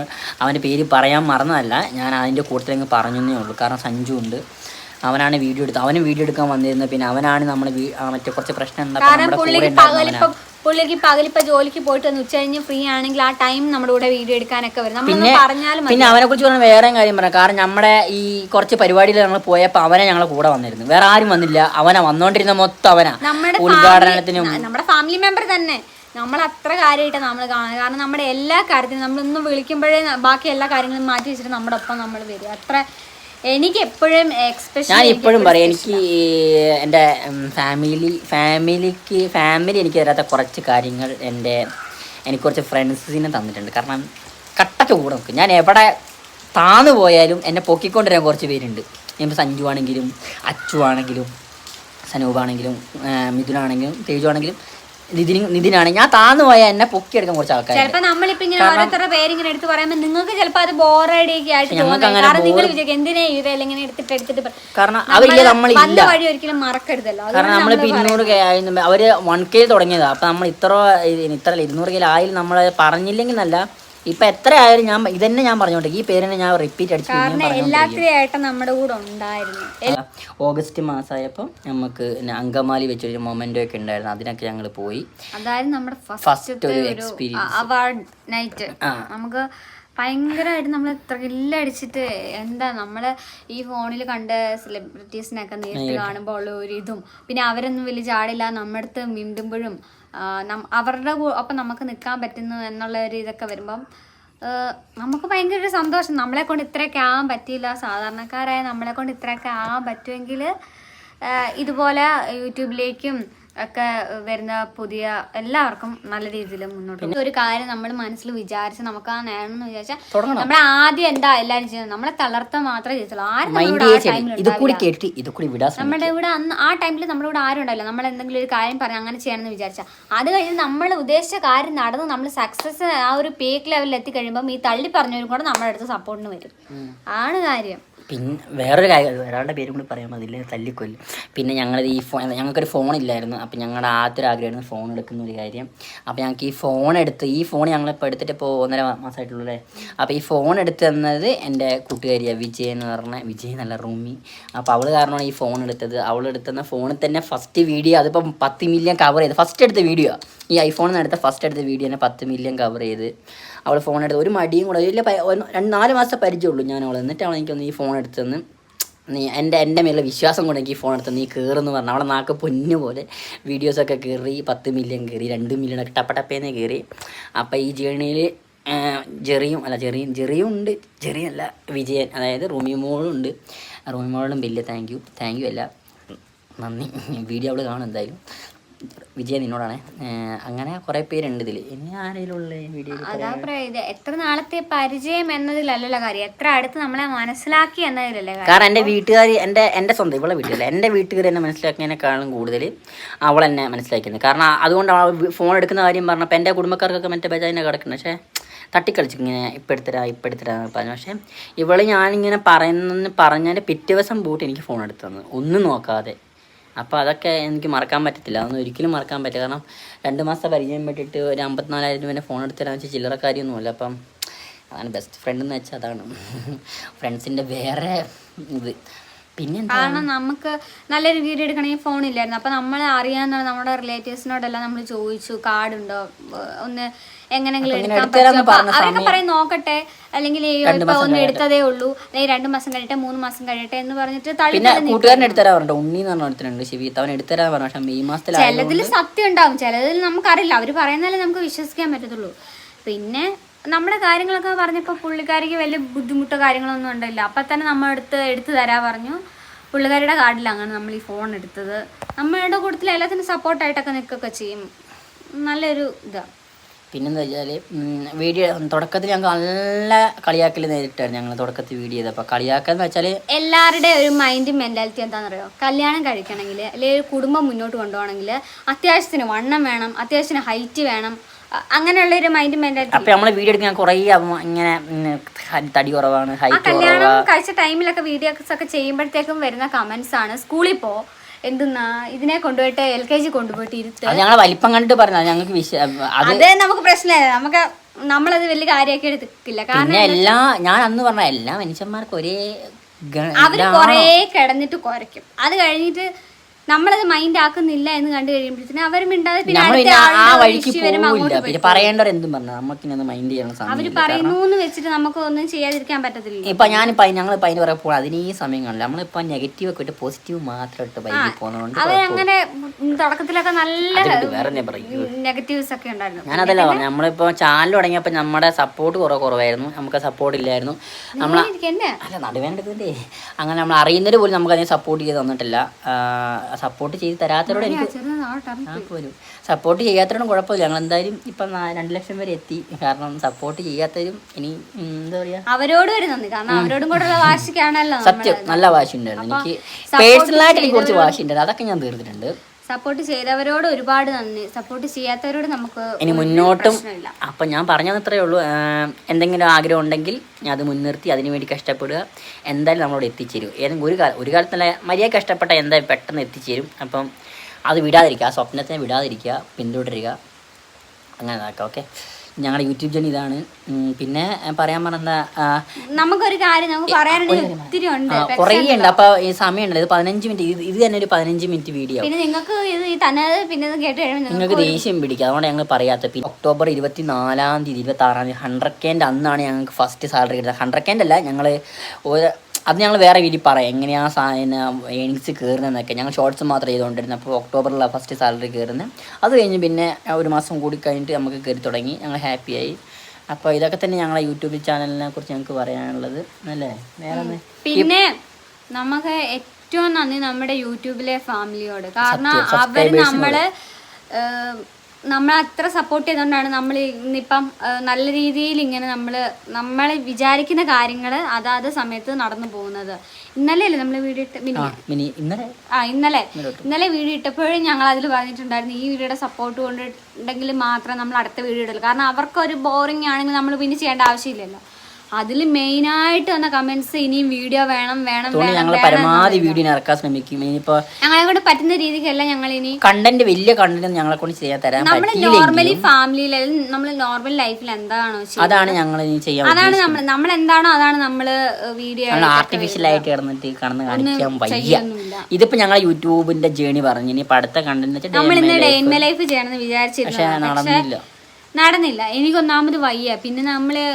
അവൻ്റെ പേര് പറയാൻ മറന്നതല്ല, ഞാൻ അതിൻ്റെ കൂട്ടത്തിലങ്ങ് പറഞ്ഞതേ ഉള്ളൂ. കാരണം സഞ്ജു ഉണ്ട്. അവനാണ് വീഡിയോ എടുത്തത്, അവനും വീഡിയോ എടുക്കാൻ വന്നിരുന്നത്. പിന്നെ അവനാണ് നമ്മൾ മറ്റേ കുറച്ച് പ്രശ്നം കാരണം പുള്ളിക്ക് പകലിപ്പോ ജോലിക്ക് പോയിട്ട് വന്ന് ഉച്ച കഴിഞ്ഞ് ഫ്രീ ആണെങ്കിൽ ആ ടൈം നമ്മുടെ കൂടെ വീഡിയോ എടുക്കാനൊക്കെ വരും. നമ്മൾ പറഞ്ഞാലും പിന്നെ അവനെ കുറിച്ച് പറഞ്ഞാൽ വേറെ കാര്യം പറയാം. കാരണം നമ്മുടെ ഈ കുറച്ച് പരിപാടിയിൽ ഞങ്ങൾ പോയപ്പോൾ അവനെ ഞങ്ങളെ കൂടെ വന്നിരുന്നു, വേറെ ആരും വന്നില്ല. അവനാ വന്നോണ്ടിരുന്ന മൊത്തം അവനാ ഉദ്ഘാടനത്തിനും. നമ്മുടെ ഫാമിലി മെമ്പർ തന്നെ നമ്മൾ അത്ര കാര്യമായിട്ട് നമ്മൾ കാണുന്നത്. കാരണം നമ്മുടെ എല്ലാ കാര്യത്തിനും നമ്മളൊന്നും വിളിക്കുമ്പോഴേ ബാക്കി എല്ലാ കാര്യങ്ങളും മാറ്റി വെച്ചിട്ട് നമ്മുടെ ഒപ്പം നമ്മൾ വരും. അത്ര എനിക്ക് എപ്പോഴും ഞാൻ ഇപ്പോഴും പറയും, എനിക്ക് എൻ്റെ ഫാമിലി എനിക്ക് തരാത്ത കുറച്ച് കാര്യങ്ങൾ എനിക്ക് കുറച്ച് ഫ്രണ്ട്സിനെ തന്നിട്ടുണ്ട്. കാരണം കട്ടക്ക് കൂടെ നോക്കും. ഞാൻ എവിടെ താന്നു പോയാലും എന്നെ പൊക്കിക്കൊണ്ടിരാൻ കുറച്ച് പേരുണ്ട്. ഇപ്പോൾ സഞ്ജു ആണെങ്കിലും അച്ചു ആണെങ്കിലും സനൂപാണെങ്കിലും മിഥുനാണെങ്കിലും തേജു ആണെങ്കിലും നിതിനാണെങ്കിൽ ഞാൻ താന്നു പോയാൽ എന്നെ പൊക്കിയെടുക്കാൻ കുറച്ച് ആൾക്കാർ. ചിലപ്പോൾ നമ്മളിപ്പോ ഇങ്ങനെ ഓരോരുത്തരുടെ പേരിങ്ങനെ എടുത്ത് പറയുമ്പോൾ നിങ്ങൾക്ക് ചിലപ്പോൾ അത് ബോറടിയൊക്കെ ആയിട്ട് നിങ്ങൾ വിചാരിക്കും എന്തിനാ ഇതെല്ലാം ഇങ്ങനെ എടുത്തിട്ട് കാരണം അവരില്ല, നമ്മളില്ല. വഴി ഒരിക്കലും മറക്കരുതല്ലോ. കാരണം നമ്മളിപ്പോൾ 200K അവര് 1K തുടങ്ങിയതാ. അപ്പൊ നമ്മൾ ഇത്ര 200K ആയാലും നമ്മൾ പറഞ്ഞില്ലെങ്കിൽ നല്ല. ഇപ്പൊ എത്ര ആയാലും ഞാൻ ഇതന്നെ ഞാൻ പറഞ്ഞോട്ടെ, ഈ പേരിനെ ഞാൻ റിപ്പീറ്റ് അടിച്ചു. എല്ലാത്തിനും നമ്മുടെ കൂടെ ഉണ്ടായിരുന്നു. ഓഗസ്റ്റ് മാസമായപ്പോൾ നമുക്ക് അങ്കമാലി വെച്ചൊരു മൊമെന്റോ ഒക്കെ ഉണ്ടായിരുന്നു, അതിനൊക്കെ ഞങ്ങൾ പോയി. അതായത് നമ്മുടെ ഫസ്റ്റ് ഒരു എക്സ്പീരിയൻസ് അവാർഡ് നൈറ്റ്. നമുക്ക് ഭയങ്കരമായിട്ട് നമ്മൾ ത്രില്ലടിച്ചിട്ട് എന്താ നമ്മള് ഈ ഫോണിൽ കണ്ട സെലിബ്രിറ്റീസിനൊക്കെ നേരിട്ട് കാണുമ്പോൾ ഉള്ള ഒരു ഇതും, പിന്നെ അവരൊന്നും വലിയ ചാടില്ല, നമ്മുടെ അടുത്ത് മിണ്ടുമ്പോഴും അവരുടെ ഒപ്പം നമുക്ക് നിൽക്കാൻ പറ്റുന്നു എന്നുള്ള ഒരു ഇതൊക്കെ വരുമ്പം നമുക്ക് ഭയങ്കര ഒരു സന്തോഷം. നമ്മളെ കൊണ്ട് ഇത്രയൊക്കെ ആകാൻ പറ്റിയില്ല, സാധാരണക്കാരായ നമ്മളെ കൊണ്ട് ഇത്രയൊക്കെ ആകാൻ പറ്റുമെങ്കിൽ ഇതുപോലെ യൂട്യൂബിലേക്കും ഒക്കെ വരുന്ന പുതിയ എല്ലാവർക്കും നല്ല രീതിയിൽ മുന്നോട്ട് ഒരു കാര്യം നമ്മൾ മനസ്സിൽ വിചാരിച്ച് നമുക്ക് ആ നേടണമെന്ന് വിചാരിച്ചാൽ നമ്മൾ ആദ്യം എന്താ എല്ലാവരും ചെയ്യുന്നത്, നമ്മളെ തളർത്താൻ മാത്രമേ ചെയ്യത്തുള്ളൂ. ആരും നമ്മുടെ ഇവിടെ അന്ന് ആ ടൈമിൽ നമ്മുടെ കൂടെ ആരും ഉണ്ടായില്ല. നമ്മൾ എന്തെങ്കിലും ഒരു കാര്യം പറഞ്ഞ് അങ്ങനെ ചെയ്യണമെന്ന് വിചാരിച്ചാൽ അത് കഴിഞ്ഞ് നമ്മൾ ഉദ്ദേശിച്ച കാര്യം നടന്ന് നമ്മൾ സക്സസ് ആ ഒരു പീക്ക് ലെവലിൽ എത്തിക്കഴിയുമ്പം ഈ തള്ളി പറഞ്ഞവരും കൂടെ നമ്മുടെ അടുത്ത് സപ്പോർട്ടിന് വരും. ആണ് കാര്യം. പിന്നെ വേറൊരു കാര്യം, ഒരാളുടെ പേരും കൂടി പറയാൻ മതില്ലേ, തല്ലിക്കൊല്ലും. പിന്നെ ഞങ്ങളത് ഞങ്ങൾക്കൊരു ഫോണില്ലായിരുന്നു. അപ്പോൾ ഞങ്ങളുടെ ആദ്യൊരു ആഗ്രഹമായിരുന്നു ഫോൺ എടുക്കുന്ന ഒരു കാര്യം. അപ്പോൾ ഞങ്ങൾക്ക് ഈ ഫോൺ ഞങ്ങളിപ്പോൾ എടുത്തിട്ട് ഇപ്പോൾ 1.5 മാസമായിട്ടുള്ളൂ അല്ലേ. അപ്പോൾ ഈ ഫോൺ എടുത്ത് തന്നത് എൻ്റെ കൂട്ടുകാരിയാണ് വിജയ് എന്ന് പറഞ്ഞ, വിജയ് നല്ല റൂമി. അപ്പോൾ അവൾ കാരണമാണ് ഈ ഫോൺ എടുത്തത്. അവൾ എടുത്തുന്ന ഫോണിൽ തന്നെ ഫസ്റ്റ് വീഡിയോ അതിപ്പം 10 മില്യൺ കവർ ചെയ്ത്, ഫസ്റ്റ് എടുത്ത വീഡിയോ ഈ ഐഫോണിൽ നിന്ന് എടുത്ത ഫസ്റ്റ് എടുത്ത വീഡിയോ തന്നെ 10 മില്യൺ കവർ ചെയ്ത് അവൾ ഫോൺ എടുത്ത്. ഒരു മടിയും കൂടെ വലിയ 4 മാസത്തെ പരിചയമുള്ളൂ ഞാൻ അവൾ. എന്നിട്ട് അവൾ എനിക്കൊന്ന് ഈ ഫോൺ എടുത്തെന്ന് എൻ്റെ മേലുള്ള വിശ്വാസം കൊണ്ട് എനിക്ക് ഈ ഫോൺ എടുത്ത് നീ കയറുമെന്ന് പറഞ്ഞു. അവളെ നാക്ക് പൊന്നു പോലെ വീഡിയോസൊക്കെ കയറി 10 മില്യൺ കയറി, 2 മില്യണൊക്കെ ടപ്പേന്ന് കയറി. അപ്പോൾ ഈ ജേണിയിൽ ജെറിയും ഉണ്ട്, ജെറിയല്ല വിജയൻ, അതായത് റൂമി മോളും ഉണ്ട്. റൂമി മോളും വലിയ താങ്ക് യു അല്ല നന്ദി. വീഡിയോ അവൾ കാണും എന്തായാലും. വിജയ നിന്നോടാണ്. അങ്ങനെ കുറെ പേരുണ്ട് ഇതിൽ. ഇനി ആരെങ്കിലും വീഡിയോ അതാ പറയുന്നത്, എത്ര നാളത്തെ പരിചയം എന്നതിലല്ലല്ലോ കാര്യം, എത്ര അടുത്ത് നമ്മളെ മനസ്സിലാക്കി എന്നതിലല്ലേ കാര്യം. കാരണം എൻ്റെ വീട്ടുകാർ എൻ്റെ സ്വന്തം ഇവളെ വീട്ടിലല്ല, എൻ്റെ വീട്ടുകാർ എന്നെ മനസ്സിലാക്കിയതിനേക്കാളും കൂടുതൽ അവൾ എന്നെ മനസ്സിലാക്കിയത്. കാരണം അതുകൊണ്ട് അവൾ ഫോൺ എടുക്കുന്ന കാര്യം പറഞ്ഞപ്പോൾ എൻ്റെ കുടുംബക്കാർക്കൊക്കെ മറ്റേ ബജാജിനെ കിടക്കുന്നത്. പക്ഷേ തട്ടിക്കളിച്ചു ഇങ്ങനെ ഇപ്പം എടുത്തരാന്ന് പറഞ്ഞു. പക്ഷേ ഇവള് ഞാനിങ്ങനെ പറഞ്ഞാൽ പിറ്റേ ദിവസം പോയിട്ട് എനിക്ക് ഫോൺ എടുത്തു തന്നു, ഒന്നും നോക്കാതെ. അപ്പോൾ അതൊക്കെ എനിക്ക് മറക്കാൻ പറ്റത്തില്ല, അതൊന്നും ഒരിക്കലും മറക്കാൻ പറ്റില്ല. കാരണം 2 മാസത്തെ പരിചയം പറ്റിയിട്ട് ഒരു 54,000 രൂപ ഫോൺ എടുത്തരാന്ന് വെച്ചാൽ ചില്ലറ കാര്യമൊന്നുമില്ല. അപ്പം അതാണ് ബെസ്റ്റ് ഫ്രണ്ട് എന്ന് വെച്ചാൽ അതാണ് ഫ്രണ്ട്സിൻ്റെ വേറെ ഇത്. പിന്നെ കാരണം നമുക്ക് നല്ലൊരു വീഡിയോ എടുക്കണമെങ്കിൽ ഫോണില്ലായിരുന്നു. അപ്പോൾ നമ്മൾ അറിയാവുന്ന നമ്മുടെ റിലേറ്റീവ്സിനോടെല്ലാം നമ്മൾ ചോദിച്ചു കാർഡുണ്ടോ ഒന്ന് എങ്ങനെങ്കിലും എടുക്കാൻ പറ്റുമോ. അവരൊക്കെ പറയും നോക്കട്ടെ, അല്ലെങ്കിൽ ഇപ്പൊ ഒന്ന് എടുത്തതേ ഉള്ളൂ, അല്ലെങ്കിൽ 2 മാസം കഴിയട്ടെ 3 മാസം കഴിയട്ടെ എന്ന് പറഞ്ഞിട്ട് ചിലതിൽ സത്യം ഉണ്ടാവും, ചിലതിൽ നമുക്കറിയില്ല. അവർ പറയുന്നാലേ നമുക്ക് വിശ്വസിക്കാൻ പറ്റത്തുള്ളൂ. പിന്നെ നമ്മുടെ കാര്യങ്ങളൊക്കെ പറഞ്ഞപ്പോൾ പുള്ളിക്കാരിക്ക് വലിയ ബുദ്ധിമുട്ടോ കാര്യങ്ങളൊന്നും ഉണ്ടല്ല. അപ്പം തന്നെ നമ്മളെടുത്ത് എടുത്തു തരാൻ പറഞ്ഞു. പുള്ളിക്കാരിയുടെ കാർഡിലാണ് നമ്മൾ ഈ ഫോൺ എടുത്തത്. നമ്മളുടെ കൂട്ടത്തിൽ എല്ലാത്തിനും സപ്പോർട്ടായിട്ടൊക്കെ നിൽക്കുകയൊക്കെ ചെയ്യും. നല്ലൊരു ഇതാണ്. പിന്നെന്താ വെച്ചാൽ വീഡിയോ തുടക്കത്തിൽ ഞങ്ങൾക്ക് നല്ല കളിയാക്കൽ നേരിട്ടായിരുന്നു. ഞങ്ങൾ തുടക്കത്തിൽ വീഡിയോ ചെയ്തപ്പോൾ കളിയാക്കൽ വെച്ചാൽ എല്ലാവരുടെ ഒരു മൈൻഡ് മെൻറ്റാലിറ്റി എന്താണെന്ന് അറിയോ, കല്യാണം കഴിക്കണമെങ്കിൽ അല്ലെങ്കിൽ ഒരു കുടുംബം മുന്നോട്ട് കൊണ്ടുപോകണമെങ്കിൽ അത്യാവശ്യത്തിന് വണ്ണം വേണം, അത്യാവശ്യത്തിന് ഹൈറ്റ് വേണം, അങ്ങനെയുള്ള ഒരു മൈൻഡ് മെന്റാലിറ്റി. അപ്പൊ നമ്മളെ വീഡിയോ എടുക്കാൻ കുറേ ഇങ്ങനെ തടി കുറവാണ്, ഹൈറ്റ് കല്യാണം കഴിച്ച ടൈമിലൊക്കെ വീഡിയോസ് ഒക്കെ ചെയ്യുമ്പോഴത്തേക്കും വരുന്ന കമന്റ്സ് ആണ്, സ്കൂളിൽ പോ, എന്തെന്നാ ഇതിനെ കൊണ്ടുപോയിട്ട് LKG കൊണ്ടുപോയിട്ട് ഇരുത്ത്. ഞങ്ങളെ വലിപ്പം കണ്ടിട്ട് പറഞ്ഞാൽ ഞങ്ങൾക്ക് അത് നമുക്ക് പ്രശ്നമില്ല, നമ്മളത് വലിയ കാര്യമാക്കി എടുത്തില്ല. കാരണം ഞാൻ അന്ന് പറഞ്ഞ എല്ലാ മനുഷ്യന്മാർക്കും ഒരേ അവര് കൊറേ കിടന്നിട്ട് കുരയ്ക്കും. അത് കഴിഞ്ഞിട്ട് നമ്മളത് മൈൻഡ് ആക്കുന്നില്ല എന്ന് കണ്ടു കഴിയുമ്പോഴത്തേനും അവർ മിണ്ടാതെ ആ വഴിക്ക് പോവില്ല. പിന്നെ പറയേണ്ടവർ എന്തും പറഞ്ഞു നമുക്ക് മൈൻഡ് ചെയ്യണം. അവര് പറയുന്നു വെച്ചിട്ട് നമുക്ക് ഒന്നും ചെയ്യാതിരിക്കാൻ പറ്റത്തില്ല. ഇപ്പൊ ഞങ്ങളിപ്പോ അതിന് പറയുമ്പോൾ അതിന് ഈ സമയം കാണില്ല. നമ്മളിപ്പോ നെഗറ്റീവ് ഒക്കെ ഇട്ട് പോസിറ്റീവ് മാത്രം ഇട്ട് ബൈക്കിൽ പോകുന്നതുകൊണ്ട് അവരങ്ങനെ തുടക്കത്തിലൊക്കെ നല്ല നെഗറ്റീവ്സ് ഒക്കെ ഉണ്ടായിരുന്നു. ഞാനതല്ല പറഞ്ഞു, നമ്മളിപ്പോ ചാനൽ തുടങ്ങിയപ്പോ നമ്മുടെ സപ്പോർട്ട് കുറവായിരുന്നു. നമുക്ക് സപ്പോർട്ട് ഇല്ലായിരുന്നു. അല്ല നടുവേണ്ടതില്ലേ, അങ്ങനെ നമ്മൾ അറിയുന്നവര് പോലും നമുക്ക് അതിനെ സപ്പോർട്ട് ചെയ്ത് തന്നിട്ടില്ല. സപ്പോർട്ട് ചെയ്ത് തരാത്തവരോട് എനിക്ക് പോലും സപ്പോർട്ട് ചെയ്യാത്തവരോടും കുഴപ്പമില്ല. ഞങ്ങൾ എന്തായാലും ഇപ്പം 2 ലക്ഷം വരെ എത്തി. കാരണം സപ്പോർട്ട് ചെയ്യാത്തവരും ഇനി എന്താ പറയാ അവരോട് വരെ നന്ദി. കാരണം അവരോടും കൂടെ വാശിക്കാണല്ലോ. സത്യം നല്ല വാശി ഉണ്ടായിരുന്നു എനിക്ക്. പേഴ്സണലായിട്ട് എനിക്ക് കുറച്ച് വാശി ഉണ്ടായിരുന്നു. അതൊക്കെ ഞാൻ തീർത്തിട്ടുണ്ട്. സപ്പോർട്ട് ചെയ്തവരോട് ഒരുപാട് നന്ദി. സപ്പോർട്ട് ചെയ്യാത്തവരോട് നമുക്ക് ഇനി മുന്നോട്ടും അപ്പം ഞാൻ പറഞ്ഞത് അത്രയേ ഉള്ളൂ. എന്തെങ്കിലും ആഗ്രഹം ഉണ്ടെങ്കിൽ അത് മുൻനിർത്തി അതിനു വേണ്ടി കഷ്ടപ്പെടുക. എന്തായാലും നമ്മളോട് എത്തിച്ചേരും. ഏതെങ്കിലും ഒരു കാലത്തല്ല മര്യാദ കഷ്ടപ്പെട്ട എന്തായാലും പെട്ടെന്ന് എത്തിച്ചേരും. അപ്പം അത് വിടാതിരിക്കുക, ആ സ്വപ്നത്തിനെ വിടാതിരിക്കുക, പിന്തുടരുക. അങ്ങനെ നോക്കാം. ഓക്കെ, ഞങ്ങളുടെ യൂട്യൂബ് ചാനൽ ഇതാണ്. പിന്നെ പറയാൻ പറഞ്ഞ നമുക്കൊരു കാര്യം നമുക്ക് പറയാനുണ്ടെങ്കിൽ ഒത്തിരി ഉണ്ട്, കുറേ ഉണ്ട്. അപ്പൊ ഈ സമയമുണ്ട്. ഇത് 15 മിനിറ്റ്, ഇത് തന്നെ ഒരു 15 മിനിറ്റ് വീഡിയോ. പിന്നെ നിങ്ങൾക്ക് ഇത് തന്നെ പിന്നെ കേട്ട് കഴിയുമ്പോൾ നിങ്ങൾക്ക് ദേഷ്യം പിടിക്കുക. അതുകൊണ്ട് ഞങ്ങൾ പറയാത്ത. പിന്നെ ഒക്ടോബർ 24-ാം തീയതി 26-ാം തീയതി 100K അന്നാണ് ഞങ്ങൾക്ക് ഫസ്റ്റ് സാലറി കിട്ടുന്നത്. 100K അല്ല, അത് ഞങ്ങൾ വേറെ വീട്ടിൽ പറയാം എങ്ങനെയാണ് ഏണിങ്സ് കയറുന്നതെന്നൊക്കെ. ഞങ്ങൾ ഷോർട്സ് മാത്രം ചെയ്തുകൊണ്ടിരുന്നത്. അപ്പോൾ ഒക്ടോബറിലാണ് ഫസ്റ്റ് സാലറി കയറുന്നത്. അത് കഴിഞ്ഞ് പിന്നെ 1 മാസം കൂടി കഴിഞ്ഞിട്ട് നമുക്ക് കയറി തുടങ്ങി. ഞങ്ങൾ ഹാപ്പിയായി. അപ്പോൾ ഇതൊക്കെ തന്നെ ഞങ്ങളെ യൂട്യൂബ് ചാനലിനെ കുറിച്ച് ഞങ്ങൾക്ക് പറയാനുള്ളത്. അല്ലേ? വേറെ പിന്നെ നമുക്ക് ഏറ്റവും നന്ദി നമ്മുടെ യൂട്യൂബിലെ ഫാമിലിയോട്. കാരണം അവർ നമ്മളെ അത്ര സപ്പോർട്ട് ചെയ്തുകൊണ്ടാണ് നമ്മൾ ഇന്നിപ്പം നല്ല രീതിയിൽ ഇങ്ങനെ നമ്മൾ വിചാരിക്കുന്ന കാര്യങ്ങൾ അതാത് സമയത്ത് നടന്നു പോകുന്നത്. ഇന്നലെ അല്ലേ നമ്മൾ വീഡിയോ ഇന്നലെ വീഡിയോ ഇട്ടപ്പോഴും ഞങ്ങൾ അതിൽ പറഞ്ഞിട്ടുണ്ടായിരുന്നു ഈ വീഡിയോയുടെ സപ്പോർട്ട് കൊണ്ടുണ്ടെങ്കിൽ മാത്രം നമ്മൾ അടുത്ത വീഡിയോ ഇടുള്ളൂ. കാരണം അവർക്കൊരു ബോറിംഗ് ആണെങ്കിൽ നമ്മൾ പിന്നെ ചെയ്യേണ്ട ആവശ്യമില്ലല്ലോ. അതിൽ മെയിനായിട്ട് വന്ന കമന്റ്സ് ഇനിയും വീഡിയോ വേണം പരമാവധി വീഡിയോ ഇറക്കാൻ ശ്രമിക്കും. ഇനിയിപ്പോ ഞങ്ങളെ കൊണ്ട് പറ്റുന്ന രീതിക്കല്ല ഞങ്ങൾ ഇനി കണ്ടന്റ് വലിയ കണ്ടന്റ് ഞങ്ങളെ കൊണ്ട് ചെയ്യാൻ തരാൻ നമ്മൾ നോർമലി ഫാമിലിയിൽ നമ്മൾ നോർമൽ ലൈഫിൽ എന്താണോ അതാണ് ഞങ്ങൾ ചെയ്യാൻ. അതാണ് നമ്മൾ എന്താണോ അതാണ് നമ്മള് വീഡിയോ ആർട്ടിഫിഷ്യൽ ആയിട്ട് കിടന്നിട്ട് കടന്ന് കാണിക്കാൻ വയ്യ. ഇതിപ്പോ ഞങ്ങൾ യൂട്യൂബിന്റെ ജേണി പറഞ്ഞു. ഇനി അടുത്ത കണ്ടന്റ് നമ്മൾ ഇന്ന് ഡേ ഇൻ മൈ ലൈഫ് ചെയ്യണമെന്ന് വിചാരിച്ചിരുന്നു. നടന്നില്ല. എനിക്കൊന്നാമത് വയ്യ. പിന്നെ നമ്മള്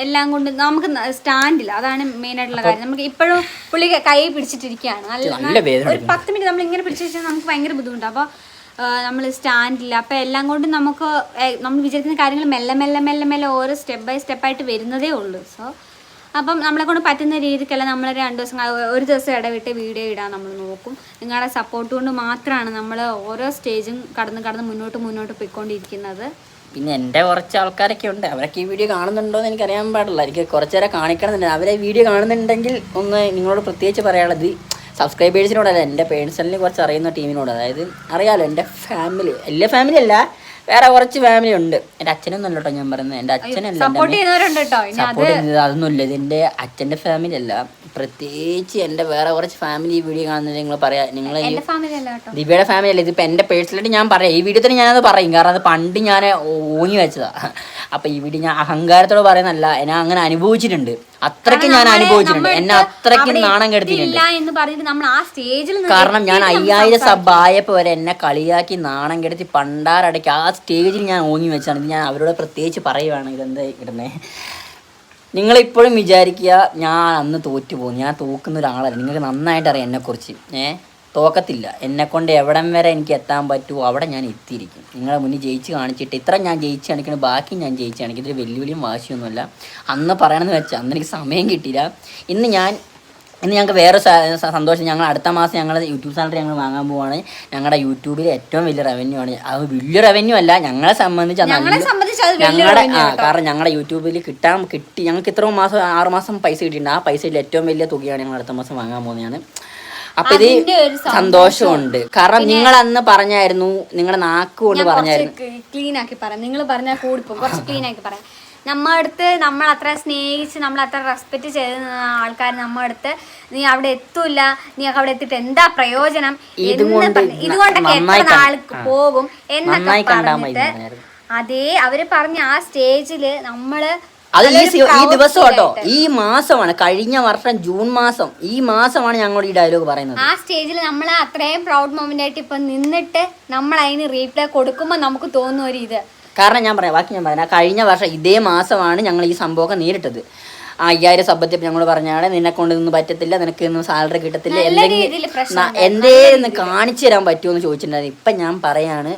എല്ലാം കൊണ്ട് നമുക്ക് സ്റ്റാൻഡില്ല. അതാണ് മെയിൻ ആയിട്ടുള്ള കാര്യം. നമുക്ക് ഇപ്പോഴും പുള്ളി കൈ പിടിച്ചിട്ടിരിക്കുകയാണ്. ഒരു 10 മിനിറ്റ് നമ്മൾ ഇങ്ങനെ പിടിച്ചിട്ട് നമുക്ക് ഭയങ്കര ബുദ്ധിമുട്ടാണ്. അപ്പോൾ നമ്മൾ സ്റ്റാൻഡില്ല. അപ്പോൾ എല്ലാം കൊണ്ടും നമുക്ക് നമ്മൾ വിചാരിക്കുന്ന കാര്യങ്ങൾ മെല്ലെ മെല്ലെ മെല്ലെ മെല്ലെ ഓരോ സ്റ്റെപ്പ് ബൈ സ്റ്റെപ്പായിട്ട് വരുന്നതേ ഉള്ളൂ. സോ അപ്പം നമ്മളെ കൊണ്ട് പറ്റുന്ന രീതിക്കല്ല നമ്മൾ 2 ദിവസം ഒരു ദിവസം ഇടവിട്ട് വീഡിയോ ഇടാൻ നമ്മൾ നോക്കും. നിങ്ങളുടെ സപ്പോർട്ട് കൊണ്ട് മാത്രമാണ് നമ്മൾ ഓരോ സ്റ്റേജും കടന്ന് മുന്നോട്ട് പോയിക്കൊണ്ടിരിക്കുന്നത്. പിന്നെ എൻ്റെ കുറച്ച് ആൾക്കാരൊക്കെ ഉണ്ട്. അവരൊക്കെ ഈ വീഡിയോ കാണുന്നുണ്ടോ എന്ന് എനിക്കറിയാൻ പാടില്ല. എനിക്ക് കുറച്ചേരെ കാണിക്കണമെന്നുണ്ട്. അവരെ വീഡിയോ കാണുന്നുണ്ടെങ്കിൽ ഒന്ന് നിങ്ങളോട് പ്രത്യേകിച്ച് പറയാനുള്ളത് സബ്സ്ക്രൈബേഴ്സിനോടല്ല, എൻ്റെ പേഴ്സണലി കുറച്ച് അറിയുന്ന ടീമിനോട്. അതായത് അറിയാമല്ലോ എൻ്റെ ഫാമിലി, എല്ലാ ഫാമിലി അല്ല, വേറെ കുറച്ച് ഫാമിലി ഉണ്ട്. എൻ്റെ അച്ഛനൊന്നും അല്ല കേട്ടോ ഞാൻ പറയുന്നത്. എൻ്റെ അച്ഛനല്ല സപ്പോർട്ട് ചെയ്തത്, അതൊന്നുമില്ല. ഇത് എൻ്റെ അച്ഛൻ്റെ ഫാമിലി അല്ല. പ്രത്യേകിച്ച് എൻ്റെ വേറെ കുറച്ച് ഫാമിലി ഈ വീഡിയോ കാണുന്നത് നിങ്ങൾ പറയാം. നിങ്ങൾ ദിവ്യയുടെ ഫാമിലി അല്ല. ഇതിപ്പോൾ എൻ്റെ പേഴ്സണലായിട്ട് ഞാൻ പറയാം. ഈ വീഡിയോ തന്നെ ഞാനത് പറയും. കാരണം അത് പണ്ട് ഞാൻ ഊങ്ങി വെച്ചതാണ്. അപ്പം ഈ വീഡിയോ ഞാൻ അഹങ്കാരത്തോട് പറയുന്നല്ല, എന്നെ അങ്ങനെ അനുഭവിച്ചിട്ടുണ്ട്. അത്രയ്ക്ക് ഞാൻ അനുഭവിച്ചിട്ടുണ്ട്. എന്നെ അത്രയ്ക്ക് നാണം കെടുത്തിട്ടുണ്ട്. കാരണം ഞാൻ 5000 സബ് ആയപ്പോൾ വരെ എന്നെ കളിയാക്കി നാണം കെടുത്തി പണ്ടാരടയ്ക്ക് ആ സ്റ്റേജിൽ ഞാൻ ഓങ്ങി വെച്ചാണ്. ഇത് ഞാൻ അവരോട് പ്രത്യേകിച്ച് പറയുവാണ്. ഇതെന്താ ഇടുന്നേ. നിങ്ങളിപ്പോഴും വിചാരിക്കുക ഞാൻ അന്ന് തോറ്റുപോകും. ഞാൻ തോക്കുന്ന ഒരാളല്ല. നിങ്ങൾക്ക് നന്നായിട്ട് അറിയാം എന്നെക്കുറിച്ച്. തോക്കത്തില്ല. എന്നെക്കൊണ്ട് എവിടം വരെ എനിക്ക് എത്താൻ പറ്റുമോ അവിടെ ഞാൻ എത്തിയിരിക്കും. നിങ്ങളെ മുന്നിൽ ജയിച്ച് കാണിച്ചിട്ട് ഇത്ര ഞാൻ ജയിച്ച് കാണിക്കണം, ബാക്കി ഞാൻ ജയിച്ച് കാണിക്കും. ഇതൊരു വെല്ലുവിളിയും വാശിയൊന്നുമല്ല. അന്ന് പറയണമെന്ന് വെച്ചാൽ അന്ന് എനിക്ക് സമയം കിട്ടിയില്ല. ഇന്ന് ഞങ്ങൾക്ക് വേറെ സന്തോഷം. ഞങ്ങൾ അടുത്ത മാസം ഞങ്ങൾ യൂട്യൂബ് സാലറി ഞങ്ങൾ വാങ്ങാൻ പോവുകയാണ്. ഞങ്ങളുടെ യൂട്യൂബിൽ ഏറ്റവും വലിയ റവന്യൂ ആണ്. അത് വലിയ റവന്യൂ അല്ല, ഞങ്ങളെ സംബന്ധിച്ച് കാരണം ഞങ്ങളുടെ യൂട്യൂബിൽ കിട്ടി ഞങ്ങൾക്ക് ഇത്ര മാസം 6 മാസം പൈസ കിട്ടിയിട്ടുണ്ട്. ആ പൈസയിൽ ഏറ്റവും വലിയ തുകയാണ് ഞങ്ങൾ അടുത്ത മാസം വാങ്ങാൻ പോകുന്നതാണ്. അപ്പൊ ഇത് സന്തോഷമുണ്ട്. കാരണം നിങ്ങൾ അന്ന് പറഞ്ഞായിരുന്നു, നിങ്ങളുടെ നാക്ക് കൊണ്ട് പറഞ്ഞായിരുന്നു. ക്ലീൻ ആക്കി പറയാം. നിങ്ങൾ പറഞ്ഞാൽ കൂടിപ്പോകും. കുറച്ച് ക്ലീൻ ആക്കി പറയാം. നമ്മളടുത്ത് നമ്മൾ അത്ര സ്നേഹിച്ച് നമ്മൾ അത്ര റെസ്പെക്ട് ചെയ്ത ആൾക്കാർ നമ്മളടുത്ത് നീ അവിടെ എത്തൂല, നീ അവിടെ എത്തിയിട്ട് എന്താ പ്രയോജനം, ഇതുകൊണ്ടൊക്കെ എത്ര നാൾക്ക് പോകും എന്നൊക്കെ പറഞ്ഞിട്ട് അതേ അവര് പറഞ്ഞ ആ സ്റ്റേജില് നമ്മള് അത് ഈ ദിവസം കേട്ടോ, ഈ മാസമാണ്, കഴിഞ്ഞ വർഷം ജൂൺ മാസം, ഈ മാസമാണ് ഞങ്ങൾ ഈ ഡയലോഗ് പറയുന്നത്. ആ സ്റ്റേജിൽ നമ്മൾ അത്രയും പ്രൗഡ് മൊമെന്റ് ആയിട്ട് ഇപ്പൊ നിന്നിട്ട് നമ്മൾ അതിന് റീപ്ലൈ കൊടുക്കുമ്പോൾ നമുക്ക് തോന്നുന്ന ഒരു ഇത്. കാരണം ഞാൻ പറയാം, കഴിഞ്ഞ വർഷം ഇതേ മാസമാണ് ഞങ്ങൾ ഈ സംഭവമൊക്കെ നേരിട്ടത്. 5000 സബ്ബത്തിൽ ഞങ്ങൾ പറഞ്ഞാണ് നിന്നെ കൊണ്ട് ഇന്ന് പറ്റത്തില്ല, നിനക്ക് ഇന്ന് സാലറി കിട്ടത്തില്ല, എന്തേന്ന് കാണിച്ചു തരാൻ പറ്റുമോ എന്ന് ചോദിച്ചിട്ടുണ്ടായിരുന്നു. ഇപ്പം ഞാൻ പറയാണ്,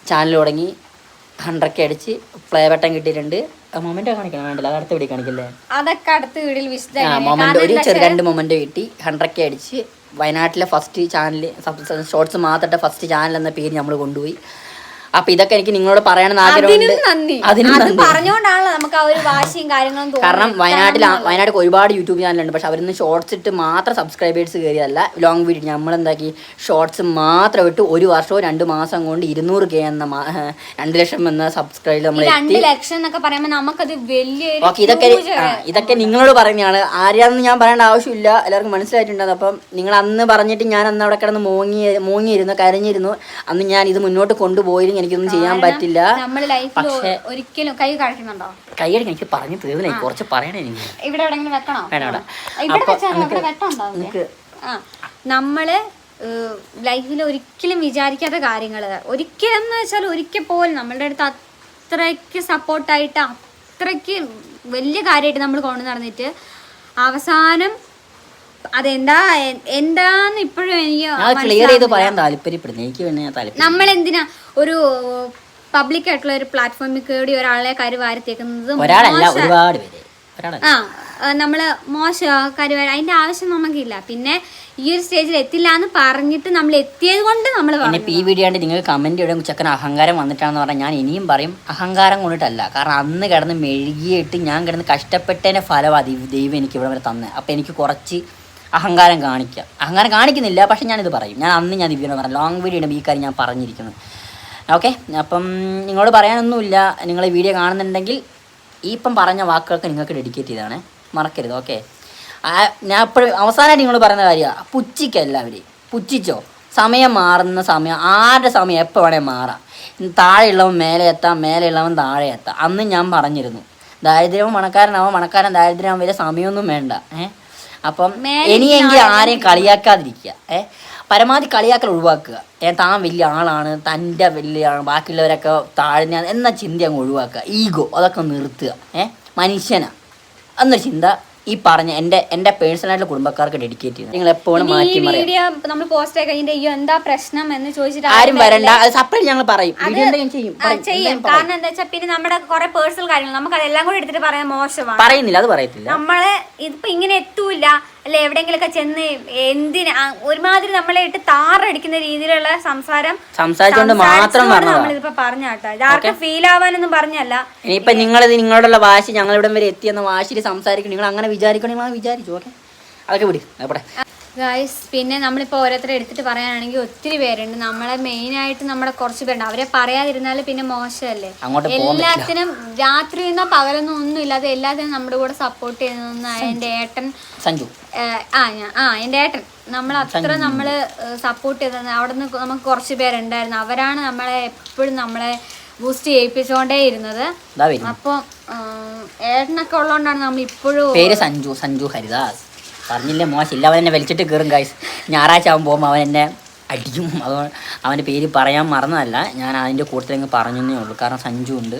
ചാനൽ തുടങ്ങി 100K അടിച്ച് പ്ലേ ബട്ടൺ കിട്ടിയിട്ടുണ്ട്. മൊമെന്റ് കാണിക്കണം വേണ്ടല്ലോ, അത് അടുത്ത വീഡിയോ കാണിക്കില്ലേ, അതൊക്കെ അടുത്ത വീഡിയോയിൽ മൊമെന്റ് ഒരു ചെറിയ 2 മൊമെന്റ് കിട്ടി. 100K അടിച്ച് വയനാട്ടിലെ ഫസ്റ്റ് ചാനൽ, ഷോർട്സ് മാത്രത്തെ ഫസ്റ്റ് ചാനൽ എന്ന പേര് നമ്മൾ കൊണ്ടുപോയി. അപ്പൊ ഇതൊക്കെ എനിക്ക് നിങ്ങളോട് പറയണമെന്ന് ആഗ്രഹമുണ്ട്. പറഞ്ഞുകൊണ്ടാണല്ലോ നമുക്ക് ആ ഒരു വാശിയും കാര്യങ്ങളും. കാരണം വയനാട്ടിൽ ഒരുപാട് യൂട്യൂബ് ചാനലുണ്ട്, പക്ഷെ അവരൊന്നും ഷോർട്സ് ഇട്ട് മാത്രം സബ്സ്ക്രൈബേഴ്സ് കയറിയതല്ല, ലോങ് വീഡിയോ നമ്മളെന്താക്കി ഷോർട്സ് മാത്രം ഇട്ട് 1 വർഷമോ 2 മാസം കൊണ്ട് 200K എന്ന 2 ലക്ഷം എന്ന സബ്സ്ക്രൈബ് നമ്മൾ 2 ലക്ഷം എന്നൊക്കെ പറയുമ്പോൾ നമുക്കത് വലിയൊരു. ഓക്കെ, ഇതൊക്കെ നിങ്ങളോട് പറയുന്നതാണ്, ആരെയാണെന്ന് ഞാൻ പറയേണ്ട ആവശ്യമില്ല, എല്ലാവർക്കും മനസ്സിലായിട്ടുണ്ടാകും. അപ്പം നിങ്ങൾ അന്ന് പറഞ്ഞിട്ട് ഞാൻ അന്ന് അവിടെ കിടന്ന് മോങ്ങിയിരുന്നു, കരഞ്ഞിരുന്നു. അന്ന് ഞാൻ ഇത് മുന്നോട്ട് കൊണ്ടുപോയി എനിക്കൊന്നും ചെയ്യാൻ പറ്റില്ല. പക്ഷേ ഒരിക്കലും കൈ കഴിക്കുന്നുണ്ടോ? കൈ കഴിക്കാൻ എനിക്ക് പറഞ്ഞു തീർന്നില്ല, കുറച്ച് പറയണേ. എനിക്ക് ഇവിടെ എവിടെയെങ്കിലും വെക്കണോ? നമ്മള് ലൈഫിൽ ഒരിക്കലും വിചാരിക്കാത്ത കാര്യങ്ങൾ, ഒരിക്കലും എന്ന് വെച്ചാൽ ഒരിക്കൽ പോലും നമ്മളുടെ അടുത്ത് അത്രയ്ക്ക് സപ്പോർട്ടായിട്ട് അത്രയ്ക്ക് വലിയ കാര്യമായിട്ട് നമ്മൾ കൊണ്ടു നടന്നിട്ട് അവസാനം എന്താന്ന് ഇപ്പോഴും എനിക്ക് ക്ലിയർ ചെയ്ത് പറയാൻ താല്പര്യപ്പെടുന്നു. എനിക്ക് നമ്മളെന്തിനാ ഒരു പബ്ലിക് ആയിട്ടുള്ള ഒരു പ്ലാറ്റ്ഫോമിൽ കൂടി ഒരാളെ കരു വാരത്തേക്കുന്നത്, നമ്മള് മോശം കരുവാര, അതിന്റെ ആവശ്യം നമുക്കില്ല. പിന്നെ ഈ ഒരു സ്റ്റേജിൽ എത്തില്ല എന്ന് പറഞ്ഞിട്ട് നമ്മൾ എത്തിയത് കൊണ്ട് നമ്മൾ ഈ വീഡിയോ ആയിട്ട് നിങ്ങൾ കമന്റ് ഇടും ചെക്കൻ അഹങ്കാരം വന്നിട്ടാണെന്ന് പറഞ്ഞാൽ ഞാൻ ഇനിയും പറയും അഹങ്കാരം കൊണ്ടിട്ടല്ല. കാരണം അന്ന് കിടന്ന് മെഴുകിയിട്ട് ഞാൻ കിടന്ന് കഷ്ടപ്പെട്ടതിന്റെ ഫലമാണ് ദൈവം എനിക്ക് ഇവിടെ വരെ തന്നെ. അപ്പം എനിക്ക് കുറച്ച് അഹങ്കാരം കാണിക്കാം. അഹങ്കാരം കാണിക്കുന്നില്ല, പക്ഷെ ഞാനിത് പറയും. ഞാൻ ദിവ്യനെ പറഞ്ഞു, ലോങ് വീഡിയോ ഇടുമ്പോൾ ഈ കാര്യം ഞാൻ പറഞ്ഞിരിക്കുന്നു. ഓക്കെ, അപ്പം നിങ്ങളോട് പറയാനൊന്നുമില്ല. നിങ്ങൾ ഈ വീഡിയോ കാണുന്നുണ്ടെങ്കിൽ ഈ ഇപ്പം പറഞ്ഞ വാക്കുകൾക്ക് നിങ്ങൾക്ക് ഡെഡിക്കേറ്റ് ചെയ്താണ്, മറക്കരുത്. ഓക്കെ, ഞാൻ എപ്പോഴും അവസാനമായിട്ട് നിങ്ങൾ പറയുന്ന കാര്യമാണ്, പുച്ഛിക്കെല്ലാവരെയും പുച്ഛിച്ചോ. സമയം മാറുന്ന സമയം, ആരുടെ സമയം എപ്പോൾ വേണേൽ മാറാം. താഴെയുള്ളവൻ മേലെ എത്താം, മേലെയുള്ളവൻ താഴെ എത്താം. അന്ന് ഞാൻ പറഞ്ഞിരുന്നു, ദാരിദ്ര്യവും മണക്കാരൻ ദാരിദ്ര്യമാവും വരെ സമയമൊന്നും വേണ്ട. അപ്പം ഇനിയെങ്കിൽ ആരെയും കളിയാക്കാതിരിക്കുക. പരമാവധി കളിയാക്കൽ ഒഴിവാക്കുക. താൻ വലിയ ആളാണ്, തൻ്റെ വലിയ ആളാണ്, ബാക്കിയുള്ളവരൊക്കെ താഴ്ന്ന എന്ന ചിന്ത അങ്ങ് ഒഴിവാക്കുക. ഈഗോ അതൊക്കെ നിർത്തുക. മനുഷ്യനാ എന്നൊരു ചിന്ത ഈ പറഞ്ഞ എൻ്റെ പേഴ്സണലായിട്ടുള്ള കുടുംബക്കാർക്ക് ഡെഡിക്കേറ്റ് ചെയ്യുന്നത്. നിങ്ങൾ എപ്പോഴും മാറ്റി നമ്മൾ പോസ്റ്റ് ആയി കഴിഞ്ഞിട്ട് എന്താ പ്രശ്നം എന്ന് ചോദിച്ചിട്ട് ആരും വരണ്ട, അത് സെപ്പറേറ്റ് ഞങ്ങൾ പറയും, ചെയ്യും. കാരണം എന്താ വെച്ചാൽ പിന്നെ നമ്മുടെ കുറെ പേഴ്സണൽ കാര്യങ്ങൾ നമുക്ക് അതെല്ലാം കൂടി എടുത്തിട്ട് പറയാൻ മോശമാണ്. പറയുന്നില്ല, അത് പറയത്തില്ല. നമ്മള് ഇതിപ്പോ ഇങ്ങനെ എത്തൂല അല്ലെ, എവിടെയെങ്കിലൊക്കെ ചെന്ന് എന്തിന് ഒരുമാതിരി നമ്മളെ ഇട്ട് താറടിക്കുന്ന രീതിയിലുള്ള സംസാരിച്ചുകൊണ്ട് മാത്രം നമ്മളിതിപ്പോ പറഞ്ഞാട്ടോ. ഇതാർക്കും ഫീൽ ആവാനൊന്നും പറഞ്ഞല്ല. ഇനിയിപ്പൊ നിങ്ങളോടുള്ള വാശി, ഞങ്ങൾ ഇവിടം വരെ എത്തിയെന്ന വാശിയിൽ സംസാരിക്കണം. നിങ്ങൾ അങ്ങനെ വിചാരിക്കണമെങ്കിൽ വിചാരിച്ചു. ഓക്കെ, അതൊക്കെ വിടി. ഗൈസ്, പിന്നെ നമ്മളിപ്പോൾ ഓരോരുത്തരെ എടുത്തിട്ട് പറയാനാണെങ്കിൽ ഒത്തിരി പേരുണ്ട്. നമ്മളെ മെയിനായിട്ട് നമ്മുടെ കുറച്ച് പേരുണ്ട്. അവരെ പറയാതിരുന്നാൽ പിന്നെ മോശമല്ലേ. എല്ലാത്തിനും രാത്രി എന്നോ പകലൊന്നും ഒന്നും ഇല്ലാതെ എല്ലാത്തിനും നമ്മുടെ കൂടെ സപ്പോർട്ട് ചെയ്യുന്ന എൻ്റെ ഏട്ടൻ സഞ്ജു, എൻ്റെ ഏട്ടൻ അത്ര നമ്മള് സപ്പോർട്ട് ചെയ്തത്. അവിടെ നിന്ന് നമുക്ക് കുറച്ച് പേരുണ്ടായിരുന്നു. അവരാണ് നമ്മളെ എപ്പോഴും നമ്മളെ ബൂസ്റ്റ് ചെയ്യിപ്പിച്ചുകൊണ്ടേ ഇരുന്നത്. അപ്പോൾ ഏട്ടനൊക്കെ ഉള്ളതുകൊണ്ടാണ് നമ്മൾ ഇപ്പോഴും. പേര് സഞ്ജു ഹരിദാസ്. പറഞ്ഞില്ലേ മോശമില്ല, അവൻ എന്നെ വലിച്ചിട്ട് കയറും ഗൈസ്. ഞായറാഴ്ച ആകുമ്പോൾ പോകുമ്പോൾ അവൻ എന്നെ അടിക്കും. അതുകൊണ്ട് അവൻ്റെ പേര് പറയാൻ മറന്നതല്ല, ഞാൻ അതിൻ്റെ കൂട്ടത്തിലങ്ങ് പറഞ്ഞതേ ഉള്ളൂ. കാരണം സഞ്ജു ഉണ്ട്,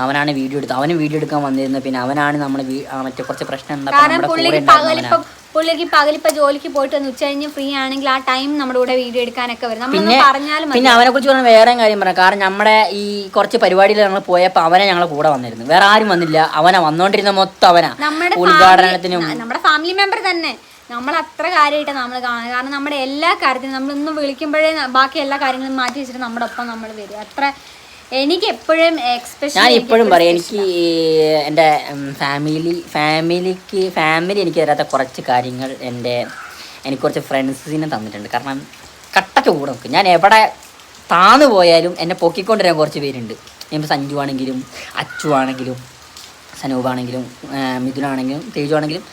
അവനാണ് വീഡിയോ എടുക്കാൻ വന്നിരുന്നത്. പിന്നെ അവനാണ് നമ്മൾ മറ്റേ കുറച്ച് പ്രശ്നം പുള്ളിക്ക് പകലിപ്പോൾ ജോലിക്ക് പോയിട്ട് വന്ന് ഉച്ച കഴിഞ്ഞ് ഫ്രീ ആണെങ്കിൽ ആ ടൈം നമ്മുടെ കൂടെ വീഡിയോ എടുക്കാനൊക്കെ വരും. പിന്നെ അവനെ കുറിച്ച് പറഞ്ഞാൽ വേറെ കാര്യം പറയാം. കാരണം നമ്മുടെ ഈ കുറച്ച് പരിപാടിയിൽ ഞങ്ങൾ പോയപ്പോൾ അവനെ ഞങ്ങളെ കൂടെ വന്നിരുന്നു, വേറെ ആരും വന്നില്ല. അവനെ വന്നോണ്ടിരുന്ന മൊത്തം അവനാ. ഉദ്ഘാടനത്തിനും നമ്മുടെ ഫാമിലി മെമ്പർ തന്നെ നമ്മൾ അത്ര കാര്യമായിട്ട് നമ്മൾ കാണുന്നത്. കാരണം നമ്മുടെ എല്ലാ കാര്യത്തിനും നമ്മളൊന്നും വിളിക്കുമ്പോഴേ ബാക്കി എല്ലാ കാര്യങ്ങളും മാറ്റി വെച്ചിട്ട് നമ്മുടെ ഒപ്പം നമ്മൾ വരും. അത്ര എനിക്ക് എപ്പോഴും ഞാൻ ഇപ്പോഴും പറയും, എനിക്ക് എൻ്റെ ഫാമിലി എനിക്ക് തരാത്ത കുറച്ച് കാര്യങ്ങൾ എനിക്ക് കുറച്ച് ഫ്രണ്ട്സിനെ തന്നിട്ടുണ്ട്. കാരണം കട്ടയ്ക്ക് കൂടെ നോക്കും. ഞാൻ എവിടെ താന്നു പോയാലും എന്നെ പൊക്കിക്കൊണ്ടുവരാൻ കുറച്ച് പേരുണ്ട്. ഇപ്പോൾ സഞ്ജു ആണെങ്കിലും, അച്ചു ആണെങ്കിലും, സനൂപാണെങ്കിലും, മിഥുനാണെങ്കിലും, തേജു ആണെങ്കിലും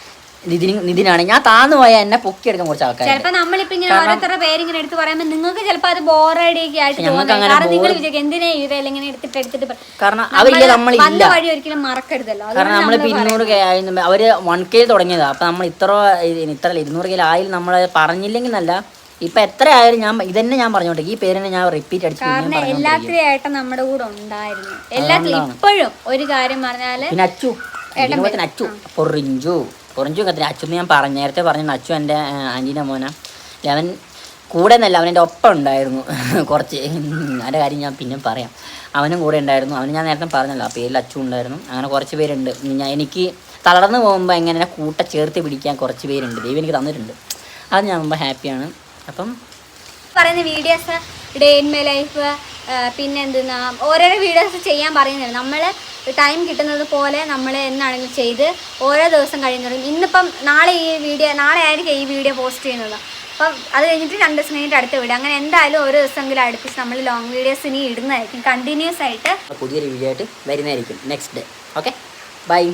നിതിനാണ്. ഞാൻ താന്നു പോയാൽ എന്നെ പൊക്കിയെടുക്കാൻ കുറച്ച് ആൾക്കാർ. ചിലപ്പോ നമ്മളിപ്പോ ഇങ്ങനെ ഓരോരുത്തരുടെ പേരിങ്ങനെ എടുത്ത് പറയുമ്പോൾ നിങ്ങൾക്ക് ചിലപ്പോൾ അത് ബോറടിയൊക്കെ ആയിട്ട് തോന്നും. കാരണം നിങ്ങൾ വിചാരിക്കും എന്തിനാ ഇവരെല്ലാം ഇങ്ങനെ എടുത്തിട്ട് കാരണം അവരില്ല നമ്മളില്ല വഴി ഒരിക്കലും മറക്കരുതല്ലോ. കാരണം നമ്മളിപ്പോൾ 200K ആയിരുന്നു, അവര് 1K തുടങ്ങിയതാ. അപ്പൊ നമ്മൾ ഇത്ര 200K ആയാലും നമ്മൾ പറഞ്ഞില്ലെങ്കിൽ നല്ല ഇപ്പൊ എത്ര ആയാലും ഞാൻ ഇതന്നെ ഞാൻ പറഞ്ഞോട്ടെ, ഈ പേരിനെ ഞാൻ റിപ്പീറ്റ് അടിച്ചു. കാരണം എല്ലാത്തിനും ഏട്ടൻ നമ്മുടെ കൂടെ ഉണ്ടായിരുന്നു. എല്ലാത്തിലും ഇപ്പോഴും ഒരു കാര്യം പറഞ്ഞാല് പിന്നെ അച്ചു പൊറിഞ്ചു കത്തിന് അച്ചു ഞാൻ നേരത്തെ പറഞ്ഞു. അച്ചു എൻ്റെ ആൻറ്റീൻ്റെ മോന. അവൻ കൂടെ എന്നല്ല, അവൻ എൻ്റെ ഒപ്പം ഉണ്ടായിരുന്നു കുറച്ച്. അതിൻ്റെ കാര്യം ഞാൻ പിന്നെ പറയാം. അവനും കൂടെ ഉണ്ടായിരുന്നു. അവന് ഞാൻ നേരത്തെ പറഞ്ഞല്ലോ, ആ പേരിൽ അച്ചു ഉണ്ടായിരുന്നു. അങ്ങനെ കുറച്ച് പേരുണ്ട്. എനിക്ക് തളർന്നു പോകുമ്പോൾ എങ്ങനെ കൂട്ട ചേർത്ത് പിടിക്കാൻ കുറച്ച് പേരുണ്ട്. ദൈവം എനിക്ക് തന്നിട്ടുണ്ട്. അത് ഞാൻ ரொம்ப ഹാപ്പിയാണ്. അപ്പം പറയുന്ന videos day in my life, പിന്നെ എന്തെന്നാ ഓരോരോ വീഡിയോസ് ചെയ്യാൻ പറയുന്നുണ്ട്. നമ്മൾ ടൈം കിട്ടുന്നത് പോലെ നമ്മൾ എന്നാണെങ്കിലും ചെയ്ത് ഓരോ ദിവസം കഴിയുന്നതും. ഇന്നിപ്പം നാളെ ആയിരിക്കും ഈ വീഡിയോ പോസ്റ്റ് ചെയ്യുന്നത്. അപ്പം അത് കഴിഞ്ഞിട്ട് 2 ദിവസം കഴിഞ്ഞിട്ട് അടുത്ത വീഡിയോ. അങ്ങനെ എന്തായാലും ഓരോ ദിവസമെങ്കിലും അടുപ്പിച്ച് നമ്മൾ ലോങ് വീഡിയോസ് ഇനി ഇടുന്നതായിരിക്കും. കണ്ടിന്യൂസ് ആയിട്ട് പുതിയൊരു വീഡിയോ ആയിട്ട് വരുന്നതായിരിക്കും നെക്സ്റ്റ് ഡേ. Okay, by.